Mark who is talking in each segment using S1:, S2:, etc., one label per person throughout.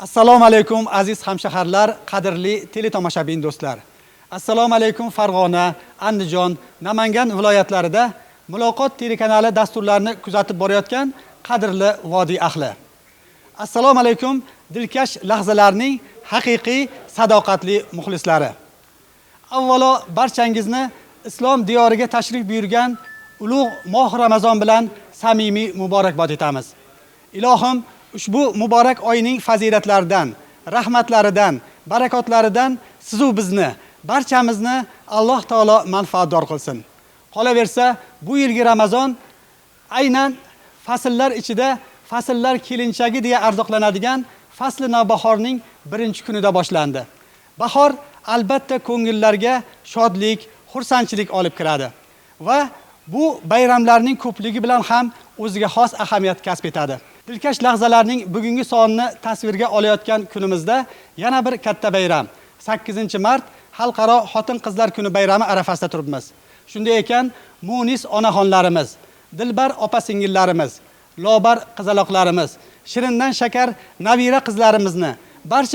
S1: Assalomu alaykum aziz hamshaharlar, qadrli teletomoshabin do'stlar. Assalomu alaykum Farg'ona, Andijon, Namangan viloyatlarida Muloqot telekanali dasturlarini kuzatib borayotgan qadrli vodiy ahli. Assalomu alaykum dilkash lahzalarning haqiqiy sadoqatli muxlislari. Avvalo barchangizni islom diyoriga tashrif buyurgan ulug' moh Ramazon bilan samimiy muborakbod etamiz. Ilohim ushbu muborak oyning fazilatlaridan, rahmatlaridan, barakotlaridan sizu bizni, barchamizni Alloh taolo manfaatdor qilsin. Qolaversa, bu yilgi Ramazon aynan fasllar ichida fasllar kelinchagi deya ardoqlanadigan fasli navbahorning birinchi kunida boshlandi. Bahor albatta ko'ngillarga shodlik, xursandchilik olib kiradi va bu bayramlarning ko'pligi bilan ham o'ziga xos ahamiyat kasb etadi. Dilkash lahzalarning bugungi sonini tasvirga olayotgan kunimizda yana bir katta bayram 8-mart Xalqaro xotin-qizlar kuni bayrami arafasida turibmiz. Shunday ekan, munis onaxonlarimiz, dilbar opa-singillarimiz, lobar qizaloqlarimiz, shirindan shakar nabira qizlarimizni,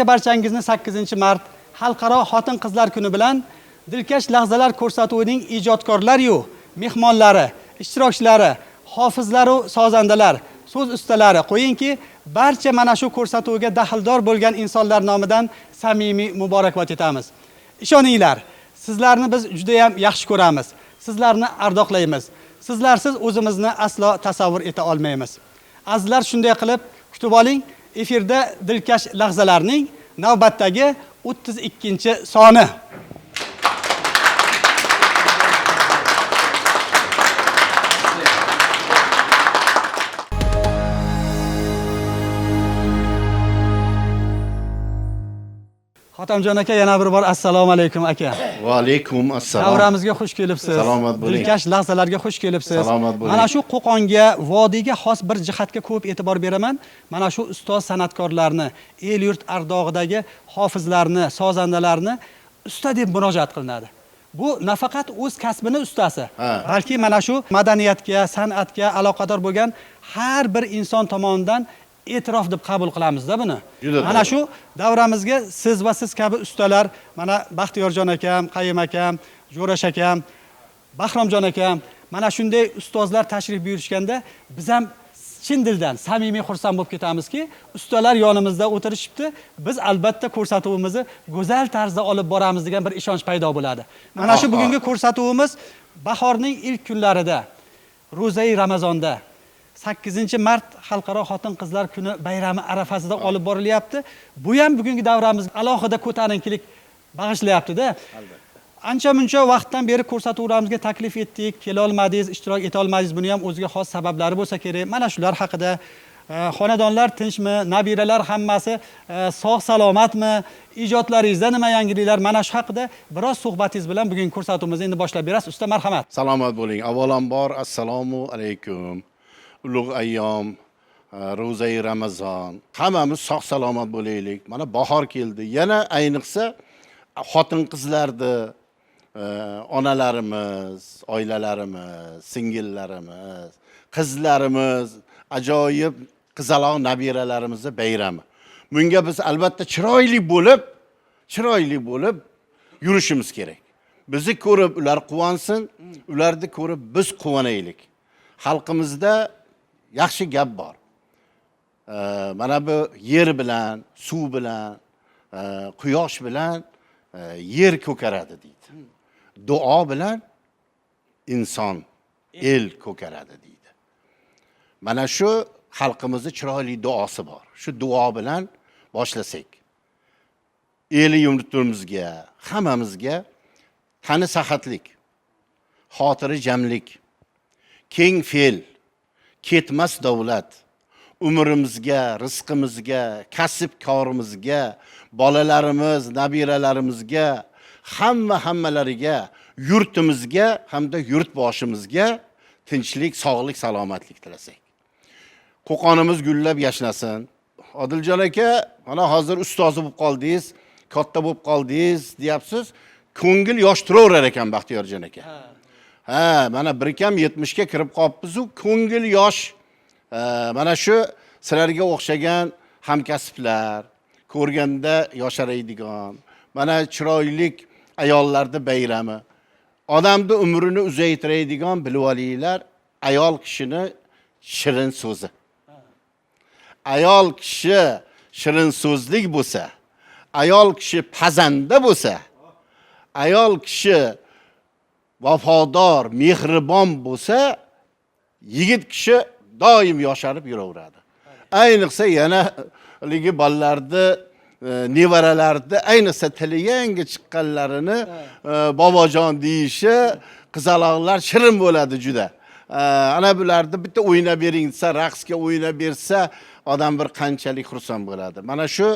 S1: barchangizni 8-mart Xalqaro xotin-qizlar kuni bilan Dilkash lahzalar ko'rsatuvining ijodkorlari-yu, mehmonlari, ishtirokchilari, hofizlar va sozandalar, so'z ustalari qo'yingki, barcha mana shu ko'rsatuvga daxldor bo'lgan insonlar nomidan samimiy muborakbod etamiz. Ishoninglar, sizlarni biz juda ham yaxshi ko'ramiz. Sizlarni ardoqlaymiz. Sizlarsiz o'zimizni aslo tasavvur eta olmaymiz. Azizlar, shunday qilib kutib oling, efirda dilkash lahzalarning navbatdagi 32-soni. Xotamjon aka, yana bir bor assalomu alaykum aka.
S2: Va alaykum assalom.
S1: Davramizga xush kelibsiz.
S2: Salomat bo'ling.
S1: Dilkash lahzalarga xush kelibsiz.
S2: Salomat bo'ling.
S1: Mana shu Qo'qonga, vodiyga xos bir jihatga ko'p e'tibor beraman. Mana shu ustoz san'atkorlarni, el yurt ardog'idagi hofizlarni, sozandalarni usta deb murojaat qilinadi. Bu nafaqat o'z kasbining ustasi, balki mana shu madaniyatga, san'atga aloqador bo'lgan har bir inson tomonidan e'tirof deb qabul qilamiz-da buni. Mana shu davramizga siz va siz kabi ustalar, mana Baxtiyorjon akam, Qayim akam, Jo'rash akam, Bahromjon akam, mana shunday ustozlar tashrif buyurishganda biz ham chin dildan samimiy xursand bo'lib ketamizki, ustalar yonimizda o'tirishibdi. Biz albatta ko'rsatuvimizni go'zal tarzda olib boramiz degan bir ishonch paydo bo'ladi. Mana shu bugungi ko'rsatuvimiz bahorning ilk kunlarida, ro'zai Ramazonda 8-mart Xalqaro xotin-qizlar kuni bayrami arafasida olib borilyapti. Bu ham bugungi davramiz alohida ko'tarinkilik bag'ishlayapti-da. Ancha-muncha vaqtdan beri ko'rsatuvlarimizga taklif etdik, kela olmadingiz, ishtirok eta olmadingiz. Buni ham o'ziga xos sabablari bo'lsa kerak. Mana shular haqida xonadonlar tinchmi, nabiralar hammasi sog' salomatmi, ijodlaringizda nima yangiliklar, mana shu haqida biroz suhbatingiz bilan bugungi ko'rsatuvimizni endi boshlab berasiz. Usta, marhamat.
S2: Salomat bo'ling. Avvalambor assalomu alaykum. Ulug' ayyom, ro'zai Ramazon. Hammamiz sog' salomat bo'laylik. Mana bahor keldi. Yana ayniqsa xotin-qizlarni onalarimiz, oilalarimiz, singillarimiz, qizlarimiz, ajoyib qizaloq nabiralarimizning bayrami. Bunga biz albatta chiroyli bo'lib yurishimiz kerak. Bizni ko'rib ular quvonsin, ularni ko'rib biz quvonaylik. Xalqimizda yaxshi gap bor. Mana bu yer bilan, suv bilan, quyosh bilan yer ko'karadi deydi. Duo bilan inson, el ko'karadi deydi. Mana shu xalqimizning chiroyli duosi bor. Shu duo bilan boshlasak. Eli yurtimizga, hammamizga tani sahatlik, xotiri jamlik, keng fe'l, ketmas davlat, umrimizga, rizqimizga, kasb-korimizga, bolalarimiz, nabiralarimizga, hammalariga, yurtimizga hamda yurtboshimizga tinchlik, sog'lik, salomatlik tilasak. Qo'qonimiz gullab yashnasin. Odiljon aka, mana hozir ustozi bo'lib qoldingiz, katta bo'lib qoldingiz, deyapsiz. Ko'ngil yosh turaverar ekan Baxtiyorjon aka. Mana bir kam 70 ga kirib qolibmiz-ku, ko'ngil yosh. Mana shu sizlarga o'xshagan hamkasblar, ko'rganda yosharaydigan, mana chiroyli ayollarning bayrami. Odamni umrini uzaytiradigan bilib olinglar, ayol kishini shirin so'zi. Ayol kishi shirin so'zlik bo'lsa, ayol kishi pazanda bo'lsa, ayol kishi vafodor, mehribon bo'lsa, yigit kishi doim yosharib yuraveradi. Ayniqsa yana ligi bolalarni, nevaralarni, ayniqsa tili yangi chiqqanlarini bobojon deyishi, qizaloqlar shirin bo'ladi juda. Ana bularni bitta o'ynab bering desa, raqsga o'ynab bersa, odam bir qanchalik xursand bo'ladi. Mana shu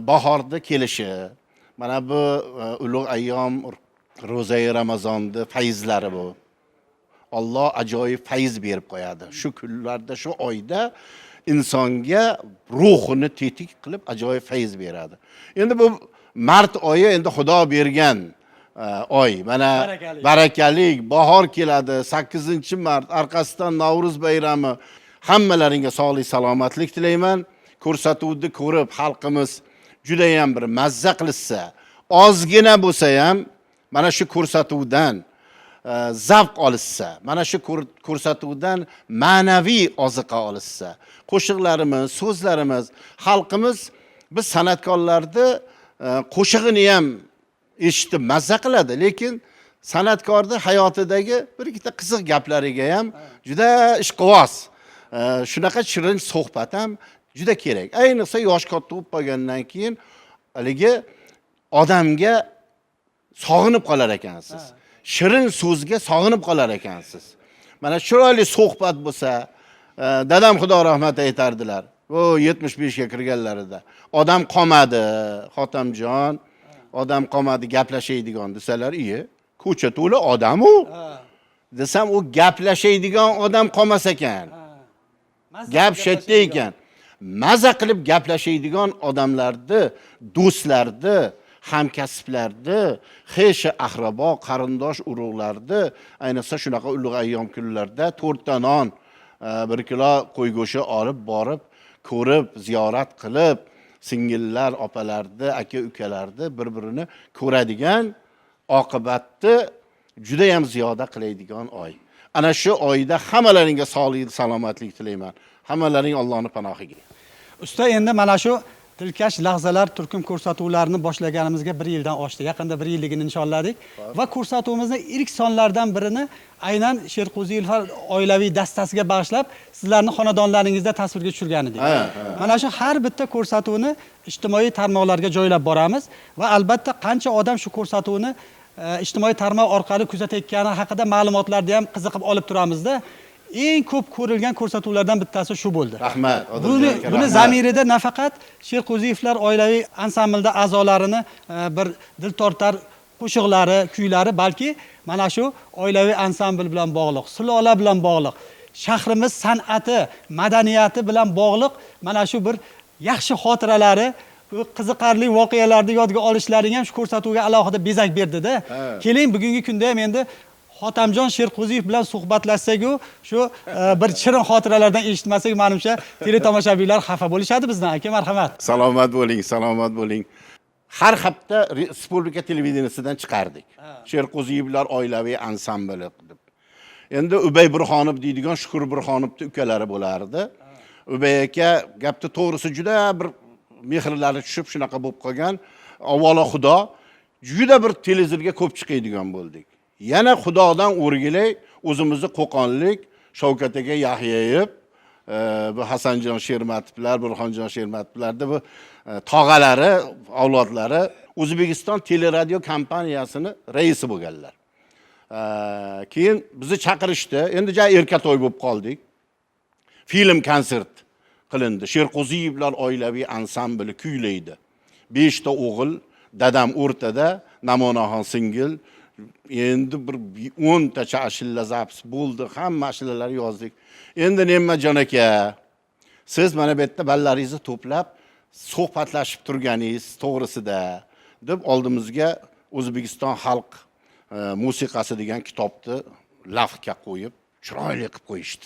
S2: bahorda kelishi, mana bu ulug' ayyom ro'zai Ramazonni fayzlari bu. Alloh ajoyib fayz berib qo'yadi. Shu kunlarda, shu oyda insonga ruhini tetik qilib ajoyib fayz beradi. Endi bu mart oyi endi Xudo bergan oy. Mana barakalik, bahor keladi. 8-mart, orqasidan Navro'z bayrami. Hammalaringga sog'lik, salomatlik tilayman. Ko'rsatuvni ko'rib xalqimiz juda ham bir mazza qilsa, ozgina bo'lsa ham mana shu ko'rsatuvdan zavq olishsa, mana shu ko'rsatuvdan ma'naviy oziqa olishsa, qo'shiqlarimiz, so'zlarimiz, xalqimiz biz san'atkorlarni qo'shig'ini ham eshitib mazza qiladi, lekin san'atkorning hayotidagi bir ikkita qiziq gaplariga ham juda ishqivoz, shunaqa shirin suhbat ham juda kerak. Ayniqsa yosh katta bo'lib qolgandan keyin haligi odamga sog'inib qolar ekansiz. Shirin so'zga sog'inib qolar ekansiz. Mana chiroyli suhbat bo'lsa, dadam Xudo rahmat aytardilar. O 75 ga kirganlarida. Odam qolmadi, Xotamjon, odam qolmadi gaplashaydigan desalar, "Iye, ko'cha to'la odam-u." Desam, u gaplashaydigan odam qolmas ekan. Gap shetda ekan. Maza qilib gaplashaydigan odamlarni, do'stlarni, hamkasblarni, xeshi ahrabo, qarindosh urug'larni, ayniqsa shunaqa ulug' ayyom kunlarda 4 ta non, 1 kilo qo'y go'shti olib borib, ko'rib, ziyorat qilib, singillar, opalarni, aka-ukalarni bir-birini ko'radigan, oqibatni juda ham ziyoda qiladigan oy. Ana shu oyda hammalaringga sog'lik, salomatlik tilayman. Hammalaring Allohning panohiga.
S1: Usta, endi mana shu dilkash lahzalar turkum ko'rsatuvlarini boshlaganimizga 1 yildan oshdi. Yaqinda 1 yilligini nishonladik va ko'rsatuvimizning ilk sonlaridan birini aynan Sherqo'ziyevlar oilaviy dastasiga bag'ishlab, sizlarning xonadonlaringizda tasvirga tushirgan edik. Mana shu har bitta ko'rsatuvni ijtimoiy tarmoqlarga joylab boramiz va albatta qancha odam shu ko'rsatuvni ijtimoiy tarmoq orqali kuzatayotgani haqida ma'lumotlarni ham qiziqib olib turamizda. Eng ko'p ko'rilgan ko'rsatuvlardan bittasi shu bo'ldi.
S2: Rahmat.
S1: Buni zamirida nafaqat Sherqo'ziyevlar oilaviy ansamblda a'zolarini bir dil tortar qo'shiqlari, kuylari, balki mana shu oilaviy ansambl bilan bog'liq, sulola bilan bog'liq, shahrimiz san'ati, madaniyati bilan bog'liq mana shu bir yaxshi xotiralari, qiziqarli voqealarni yodga olishlaring ham shu ko'rsatuvga alohida bezak berdi-da. Keling, bugungi kunda ham endi Xotamjon Sherqo'ziyev bilan suhbatlashsak-ku, shu bir shirin xotiralardan eshitmasak, menimcha teletomoshabinlar xafa bo'lishadi bizdan. Aka, marhamat.
S2: Salomat bo'ling, salomat bo'ling. Har hafta Respublika televideniyasidan chiqardik. Sherqo'ziyevlar oilaviy ansambli deb. Endi Ubay Burxonov deydigan Shukur Burxonovning ukalari bo'lardi. Ubay aka gapni to'g'risi juda bir mehrlari tushib shunaqa bo'lib qolgan. Avvalo Xudo juda bir televizorga ko'p chiqadigan bo'ldik. Yana Xudodan o'rgilay, o'zimizni Qo'qonlik Shavkat aka Yahyayev, bu Hasanjon Shermatovlar, Burxonjon Shermatovlarning bu tog'alari, avlodlari O'zbekiston teleradio kompaniyasini raisi bo'lganlar. Keyin bizni chaqirishdi. Endi erkato'y bo'lib qoldik. Film konsert qilindi. Sherqo'ziyevlar oilaviy ansambli kuylaydi. 5 ta o'g'il, dadam o'rtada, Namonaxon singil, endi bir 10 tacha ashilla zaps bo'ldi. Hamma ashillalarni yozdik. Endi Nemajon aka, siz mana bu yerda ballaringizni to'plab suhbatlashib turganingiz to'g'risida deb oldimizga O'zbekiston xalq musiqasi degan kitobni lavhga qo'yib, chiroyli qilib qo'yishdi.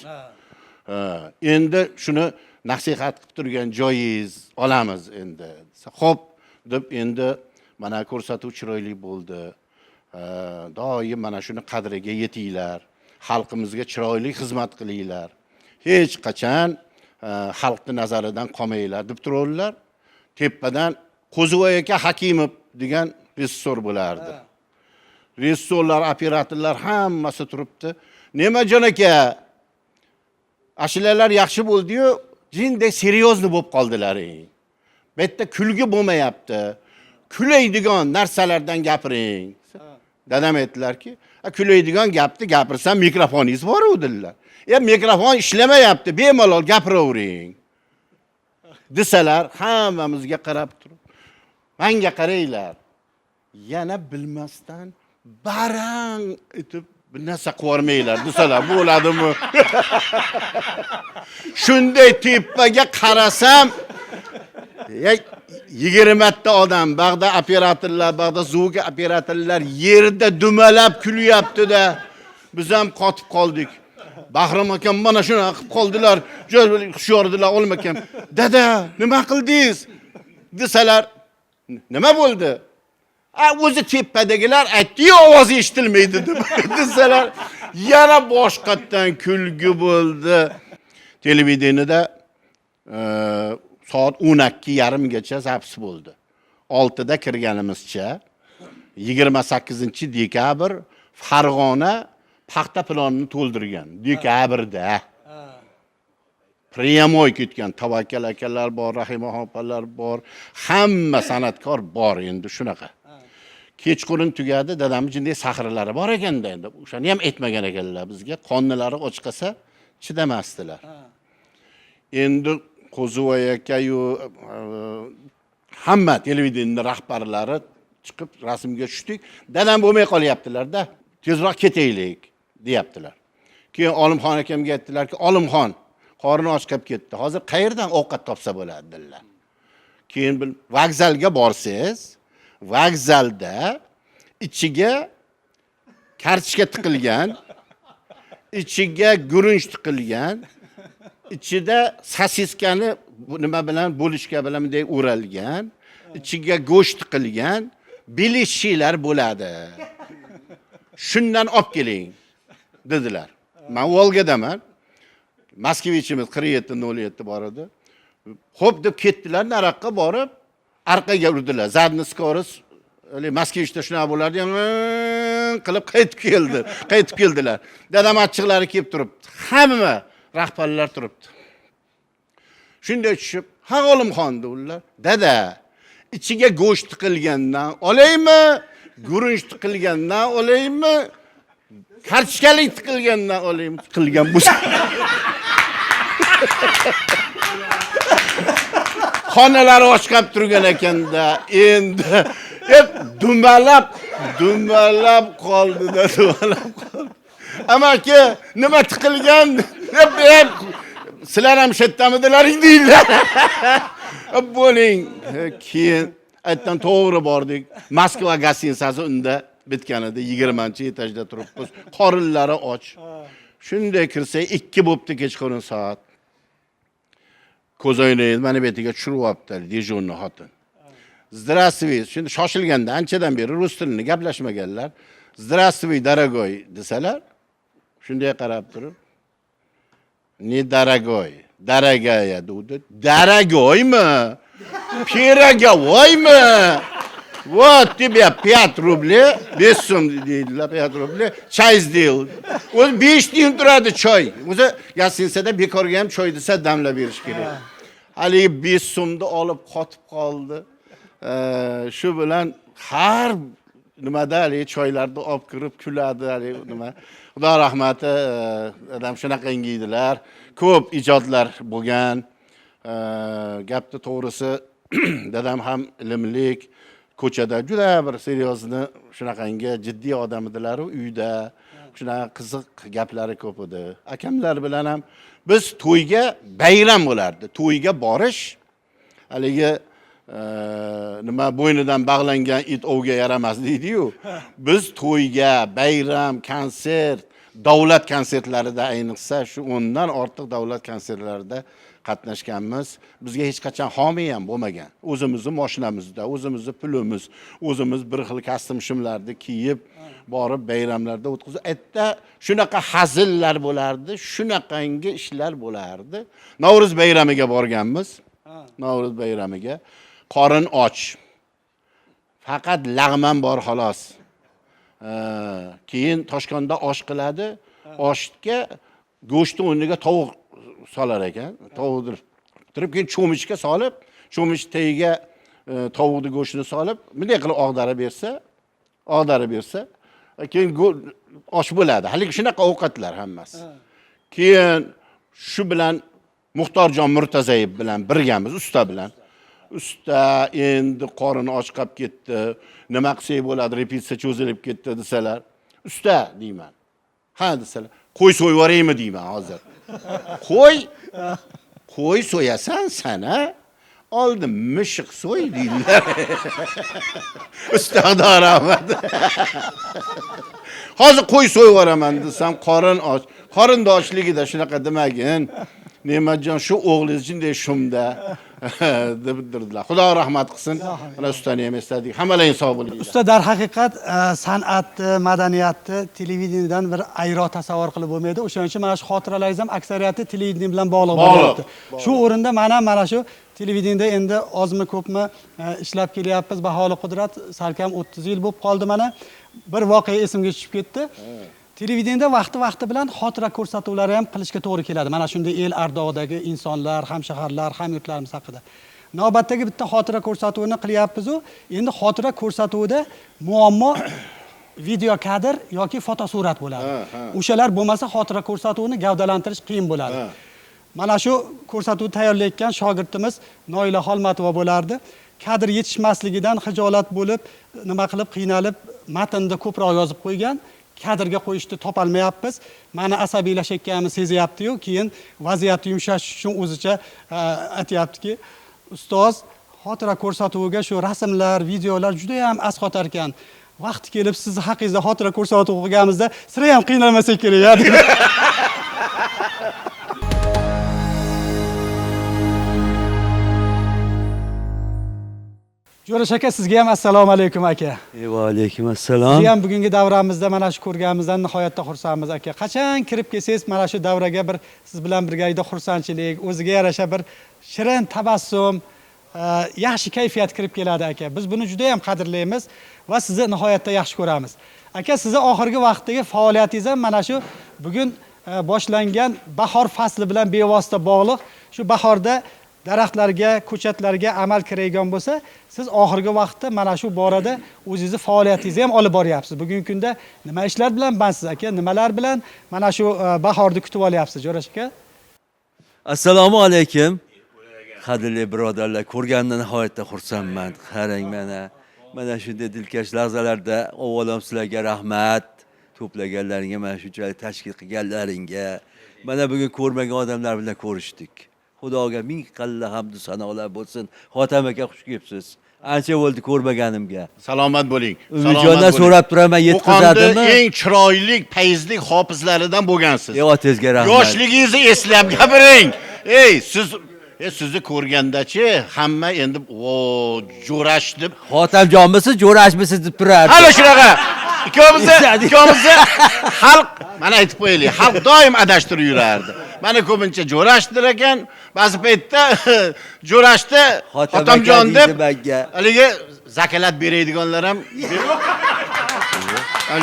S2: Endi shuni nasihat qilib turgan joyingiz olamiz endi. Xo'p deb endi mana ko'rsatuv chiroyli bo'ldi. Doim mana shuni qadriga yetinglar. Xalqimizga chiroyli xizmat qilinglar. Hech qachon xalqning nazaridan qolmanglar deb turadilar. Tepadan Qo'zivoy aka Hakimov degan rejissor bo'lardi. Rejissorlar, operatorlar hammasi turibdi. Nemajon aka? Ashulalar yaxshi bo'ldi-yu, jindek seryozni bo'lib qoldilaring. Bu yerda kulgi bo'lmayapti. Kulaydigan narsalardan gapiring. Dadam aytdilarki, kulaydigan gapni gapirsam mikrofoningiz bor-ku dedilar. Mikrofon ishlamayapti, bemalol gapiravering. Desalar, hammamizga qarab turib, menga qaranglar. Yana bilmasdan barang etib bir narsa qilvormanglar desalar bo'ladimi? Shunday tepaga qarasam, 20 ta odam, bag'da operatorlar, bag'da zvuk operatorlar yerda dumalab kulyapti-da. Biz ham qotib qoldik. Bahrom akam mana shuna qilib qoldilar. Hushyordilar olmakan. Dada, nima qildingiz? Desalar, nima bo'ldi? O'zi tepadagilar aytdi-yu, ovozi eshitilmaydi deb desalar, yana boshqatdan kulgi bo'ldi. Televideniyada soat 12:30gacha zapis bo'ldi. 6da kirganimizcha 28-dekabr Farg'ona paxta planini to'ldirgan. Dekabrda. Priyamoy ketgan tavakkal akalar bor, Rahima opalar bor, hamma san'atkor bor endi shunaqa. Kechqurun tugadi, dadamning jinday sahralari bor ekanda endi. O'shani ham aytmagan ekanlar bizga. Qonnilari och qolsa chidamasdilar. Endi Qo'zivoy aka-yu hamma televideniya rahbarlari chiqib rasmga tushdik. Dadam bo'lmay qolyaptilar-da. Tezroq ketaylik deyaptilar. Keyin Olimxon akamga aytdilarki, Olimxon qorni och qolib ketdi. Hozir qayerdan ovqat topsa bo'ladi dedilar. Keyin vokzalga borsiz, vokzalda ichiga kartochka tiqilgan, ichiga guruch tiqilgan, ichida sosiskani nima bilan bo'lishga bilan bunday o'ralgan, ichiga go'sht tiqilgan bilishchilar bo'ladi. Shundan olib keling dedilar. Men Volgadaman. Moskvichimiz 4707 bor edi. Xo'p deb ketdilar, naraqqa borib, orqaga urdilar. Zadni skoros, Moskvichda shuna bo'lardi, qilib qaytib keldilar. Dadam achchiqlari kelib turibdi. Hamma rahbarlar turibdi. Shunday tushib, "Ha Olimxon" dedilar. "Dada, ichiga go'sht tiqilgandan olaymi? Guruch tiqilgandan olaymi? Kartochkalik tiqilgandan olaymi?" Qilgan bo'lsa. Xonalari ochqab turgan ekanda, endi dumalab qoldi-da, dumalab qoldi. Amaki, nima tiqilgan? Sizlar ham shetdamidilaring deydilar. Bo'ling. Keyin aytdan to'g'ri bordik. Moskva gastitsasi unda bitgan edi. 20-etajda turibmiz. Qorinlari och. Shunday kirsa 2 bo'pti kechqurun soat. Ko'zoynayni mana betiga tushiryapti dejonni xotin. Здравствуй. Shunda shoshilganda anchadan beri rus tilini gaplashmaganlar. Здравствуй, дорогой desalar, shunday qarab turib, "Не дорогой, дорогая" dedi. "Дорогойmi? Pirogovoymi? Вот тебе 5 rubli, 5 so'm deydilar, 5 rubli. Choy сделал. O'zi 5 tiyin turadi choy. O'zi gastitsada bekorga ham choy desa damlab berish kerak. Haligi 5 so'mni olib qotib qoldi. Shu bilan har nimada choylarni olib kirib kuladi, nima. Xudo rahmati, adam shunaqa yeydilar. Ko'p ijodlar bo'lgan. Gapni to'g'risi, dadam ham ilmlik, ko'chada juda bir seryozni shunaqangi jiddiy odam edilar, uyda shunaqa qiziq gaplari ko'p edi. Akamlar bilan ham biz to'yga bayram bo'lardi. To'yga borish haligi nima bo'ynidan bog'langan it ovga yaramas deydi-yu. Biz to'yga, bayram, konsert, davlat konsertlarida ayniqsa shu 10 dan ortiq davlat konsertlarida qatnashganmiz. Bizga hech qachon homiy ham bo'lmagan. O'zimizning mashinamizda, o'zimizning pulimiz, o'zimiz bir xil kostyum-shimlarni kiyib borib bayramlarda o'tkazib, aytda shunaqa hazillar bo'lardi, shunaqangi ishlar bo'lardi. Navro'z bayramiga borganmiz. Navro'z bayramiga qorin och. Faqat lag'man bor xolos. Keyin Toshkentda osh qiladi. Oshga go'shtni o'rniga tovuq solar ekan. Tovuqni turib keyin cho'michga solib, cho'mich tagiga tovuqning go'shtini solib, bunday qilib og'darib bersa, keyin osh bo'ladi. Hali shunaqa ovqatlar hammasi. Keyin shu bilan Muxtorjon Murtazayev bilan birgamiz, usta bilan. Usta endi qorini och qolib ketdi. Nima qilsak bo'ladi, repetitsiya cho'zilib ketdi desalar, usta deyman. Ha desalar, qo'y so'yib yuboraymi deyman hozir. Qo'y so'yasan sana, oldin mishiq so'y deydilar. Ustaga rahmat. Hozir qo'y so'yib yuboraman desam, qorin och. Qarindoshligida shunaqa demagin. Ne'matjon shu o'g'lingizday shumda deb dirdilar. Xudo rahmat qilsin. Mana ustani ham esladik. Hammalar sog' bo'linglar.
S1: Usta darhaqiqat san'atni, madaniyatni televideniyadan bir ayro tasavvur qilib bo'lmaydi. O'shaning uchun mana shu xotiralarimiz ham aksariyati televideniya bilan bog'liq bo'lyapti. Shu o'rinda mana shu televideniyada endi ozmi ko'pmi ishlab kelyapmiz. Baholi Qudrat salkam 30 yil bo'lib qoldi mana. Bir voqea esimga tushib ketdi. Televideniyada vaqti bilan xotira ko'rsatuvlari ham qilishga to'g'ri keladi. Mana shunday el ardog'idagi insonlar, hamshaharlar, hamyurtlarimiz haqida. Navbatdagi bitta xotira ko'rsatuvini qilyapmiz-u, endi xotira ko'rsatuvida muammo video kadr yoki fotosurat bo'ladi. O'shalar bo'lmasa xotira ko'rsatuvini gavdalantirish qiyin bo'ladi. Mana shu ko'rsatuvni tayyorlayotgan shogirdimiz Noila Xolmatova bo'lardi. Kadr yetishmasligidan xijolat bo'lib, nima qilib qiynalib, matnda ko'proq yozib qo'ygan. Kadrga qo'yishni topolmayapmiz. Meni asabiylashayotganimni sezyapti-yu, keyin vaziyatni yumshash uchun o'zicha aytayaptiki, ustoz, xotira ko'rsatuviga shu rasmlar, videolar juda ham asqotar ekan. Vaqti kelib sizni haqingizda xotira ko'rsatuvi qilganimizda sira ham qiynalmasak kerak. Jo'rash aka, sizga ham assalomu alaykum aka.
S3: Va alaykum assalom.
S1: Siz ham bugungi davramizda mana shu ko'rganimizdan nihoyatda xursandmiz aka. Qachon kirib kelsangiz mana shu davraga bir siz bilan birgalikda xursandchilik, o'ziga yarasha bir shirin tabassum, yaxshi kayfiyat kirib keladi aka. Biz buni juda ham qadrlaymiz va sizni nihoyatda yaxshi ko'ramiz. Aka, sizni oxirgi vaqtdagi faoliyatingiz ham mana shu bugun boshlangan bahor fasli bilan bevosita bog'liq. Shu bahorda daraxtlarga, ko'chatlarga amal kirayotgan bo'lsa, siz oxirgi vaqtda mana shu borada o'zingizni faoliyatingizni ham olib boryapsiz. Bugungi kunda nima ishlar bilan bandsiz aka? Nimalar bilan mana shu bahorni kutib olyapsiz, Jo'rash aka?
S3: Assalomu alaykum. Qadrli birodarlar, ko'rgandan nihoyatda xursandman. Qarang mana shunday dilkash lahzalarda avvalom sizlarga rahmat. To'plaganlaringga, mana shunchalik tashkil qilganlaringga. Mana bugun ko'rmagan odamlar bilan ko'rishdik. Xudoga ming qalla hamdu sanolar bo'lsin. Xotam aka, xush kelibsiz. Ancha bo'ldi ko'rmaganimga.
S2: Salomat bo'ling.
S3: Umijondan so'rab turaman, yetkazadimi?
S2: Eng chiroyli, fayzli hofizlaridan bo'lgansiz.
S3: Tezga rahmat.
S2: Yoshligingizni eslab gapiring. Sizni ko'rgandachi hamma endi Jo'rash deb,
S3: Xotamjonmisiz, Jo'rashmisiz deb turardi.
S2: hali shunaqa. Ikkovimizni xalq, mana aytib qo'yaylik, xalq doim adashtirib yurardi. Mana ko'pincha Jo'rashdir ekan, ba'zi paytda Jo'rashda Xotamjon deb haligi zakalat beradiganlar ham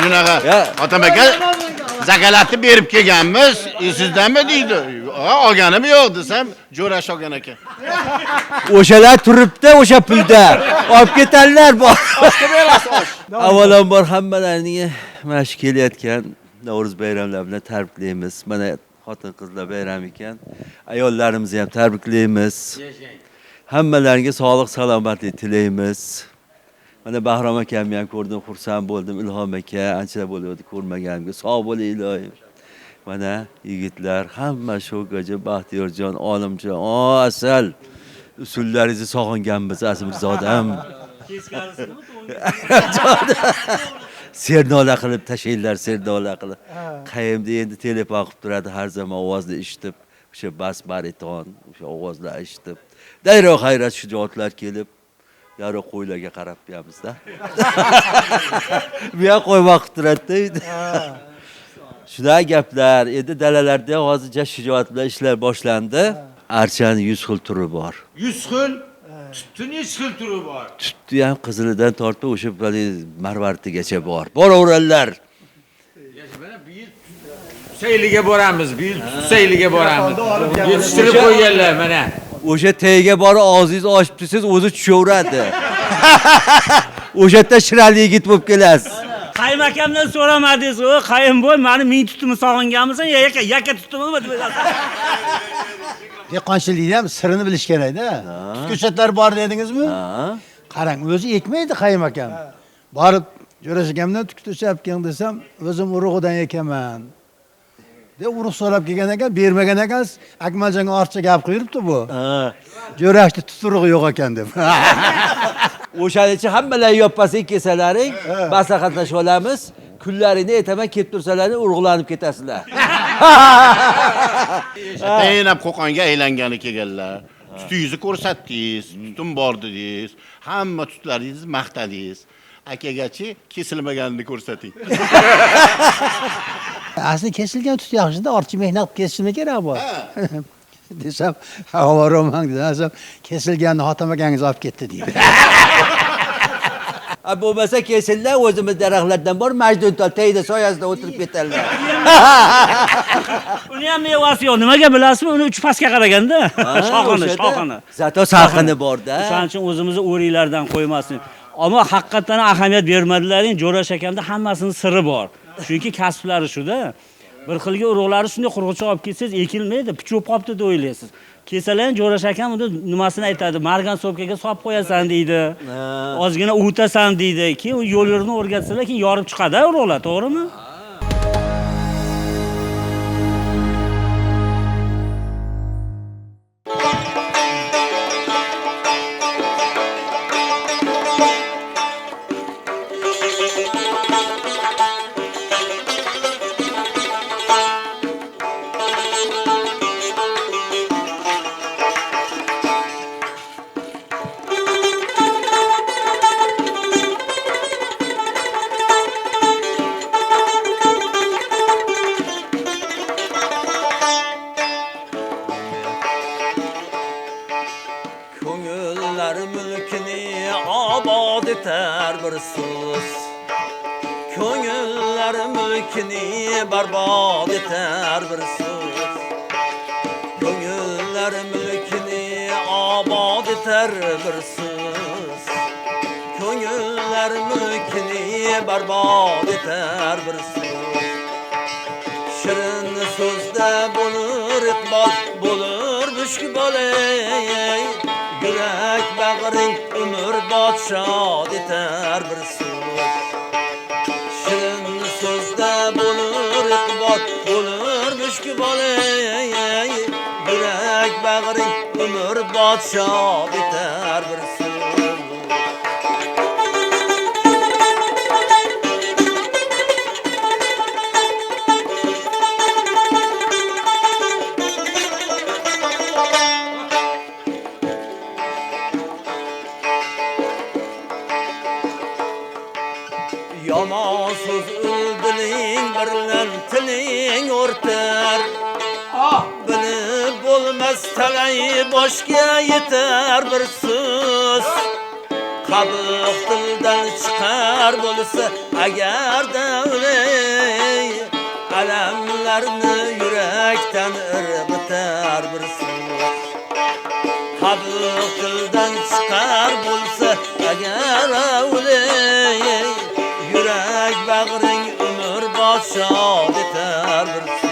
S2: shunaqa Xotam aka zakalatni berib kelganmiz, sizdanmi deydi. Olganim yo'q desam, Jo'rash olgan aka.
S3: O'shalar turibdi, o'sha pulda. Olib ketanlar bor. Avvalambor hammalarning mana shu kelayotgan Navro'z bayramlari bilan tabriklaymiz. Mana xotin-qizlar bayrami ekan. Ayollarimizni ham tabriklaymiz. Hammalariga sog'lik, salomatlik tilaymiz. Mana Bahrom akamni ham ko'rdim, xursand bo'ldim. Ilhom aka ancha bo'ldi ko'rmaganimga. Sog' bo'ling ilohim. Mana yigitlar, hamma Sho'gaji, Baxtiyorjon, Olimjon, asal usullaringizni sog'inganmiz Azmirzodam. sernola qilib tashlaydilar, sernola qilib. Qayimda endi telefon qilib turadi har zaman ovozni eshitib, o'sha bas bariton, o'sha ovozlar eshitib. Darrov hayrat shijoatlar kelib, yorug' qo'ylarga qarab qo'yamizda. Bu ham qo'y vaqt turadi-da. Shunaqa gaplar. Endi dalalarda hozircha shijoat bilan ishlar boshlandi. Archani 100 xil turi bor.
S4: 100 xil, tutun 100 xil turi bor.
S3: Tutdi ham qizilidan tortib o'sha marvartigacha bor. Boraverarlar.
S4: Mana bu yil sayliga boramiz, bu yil sayliga boramiz. Yetishtirib qo'yganlar mana.
S3: O'sha tayga bori og'zingiz ochib tursangiz o'zi tushaveradi. O'sha yerda shirali yigit bo'lib kelasiz.
S5: Qayim akamdan so'ramadingiz, o qayim boy, meni ming tutumni sog'inganmisan, yaka tutummi deb.
S6: Dehqonchilikda ham sirini bilish kerak-da. Ko'chatlar bor dedingizmi? Qarang, o'zi ekmaydi qayim akam. Borib Jo'rash akamdan tukto'chab keling desam, o'zim urug'idan ekaman. deb urug' so'rab kelgan ekan, bermagan ekan. Akmaljonga ortiqcha gap quyilibdi bu. Jo'rashni tuturug'i yo'q ekan deb.
S3: O'shaning uchun hammalar yoppasing kesalaring, maslahatlashib olamiz. Kunlaringni aytaman, kelib tursalaring urug'lanib ketasizlar.
S2: Taynab qo'qonga aylangani kelganlar. Tutingizni ko'rsatdingiz, tutum bor dedingiz. Hamma tutlaringizni maqtadingiz. Akagachi kesilmaganini ko'rsating.
S6: Aslida kesilgan tut yaxshi-da, ortiqcha mehnat kesishmi kerak bu. Desam, havoramang desam, kesilganni xotim akangiz olib ketdi deydi.
S3: Bo'lmasa kesillar, o'zimiz daraxtlardan bor, majduntal tayda soyasida o'tirib ketarlar.
S5: Uni ham mevasi yo'q. Nimaga bilasizmi? Uni 3 pastga qaraganda. Shoxini.
S3: Zato salqini bor-da.
S5: O'shaning uchun o'zimizni o'riklardan qo'ymasin. Ammo haqiqatan ahamiyat bermadilaring, Jo'rash akamda hammasining siri bor. Chunki kasblari shuda. Bir xilga urug'lari shunday qurg'uchoq olib ketsangiz ekilmaydi, pichoq qopti deb o'ylaysiz. Kesalar Jo'rash akam uni nimasini aytadi? Margan sopkaga solib qo'yasan deydi. Ozgina uvutasan deydi. Keyin yo'l yo'rini o'rgatsalar, keyin yorib chiqadi urug'lar, to'g'rimi?
S3: Ko'ngillar mulkini obod etar bir so'z. Ko'ngillar mulkini barbod etar bir so'z. Ko'ngillar mulkini obod etar bir so'z. Ko'ngillar mulkini barbod etar bir so'z. Shirin so'zda bo'lur iqbol, bo'lur mushkbolay. Yurak bag'ring umr bodshod etar bir so'z. Shirin so'zda bo'lur iqbol, bo'lur mushkbolay. Yurak bag'ring umr bodshod etar bir so'z. Yomon so'z o'ldining birlan tiling o'rtar. Bilib bo'lmas talay boshga yetar bir so'z. Qabiq tildan chiqar bo'lsa agarda o'lay, alamlarni yurakdan irg'itar bir so'z. Qabiq tildan chiqar bo'lsa agar o'lay, yurak bag'ring umr bodshod etar bir so'z.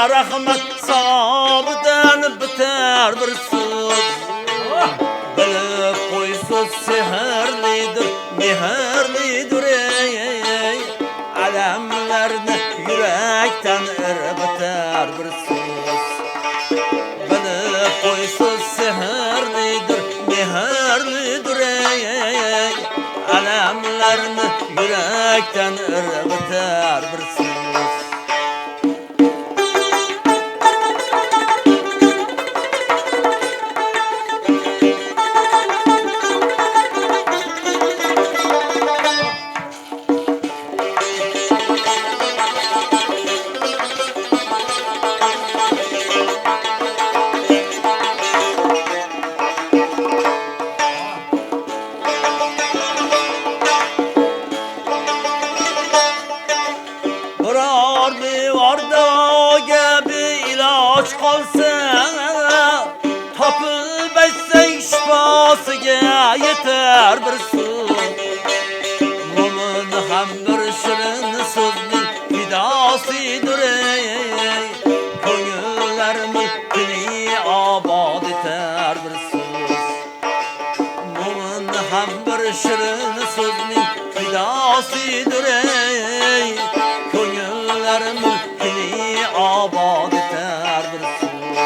S3: rahmat savobidan bitar bir so'z. Bilib qo'y so'z sehrlidir, mehrlidir ey. Alamlarni yurakdan irbitar bir so'z. Bilib qo'y so'z sehrlidir, mehrlidir ey. Alamlarni yurakdan irbitar bir so'z. Biror devorda gabi iloj qolsa, topilmasang shifosiga yetar bir so'z. Mo'min ham bir shirin so'zning fidosidir ey. Ko'ngillar mulkini obod etar bir so'z. Mo'min ham bir shirin so'zning fidosidir ey. Ko'ngillar mulkini obod etar bir so'z.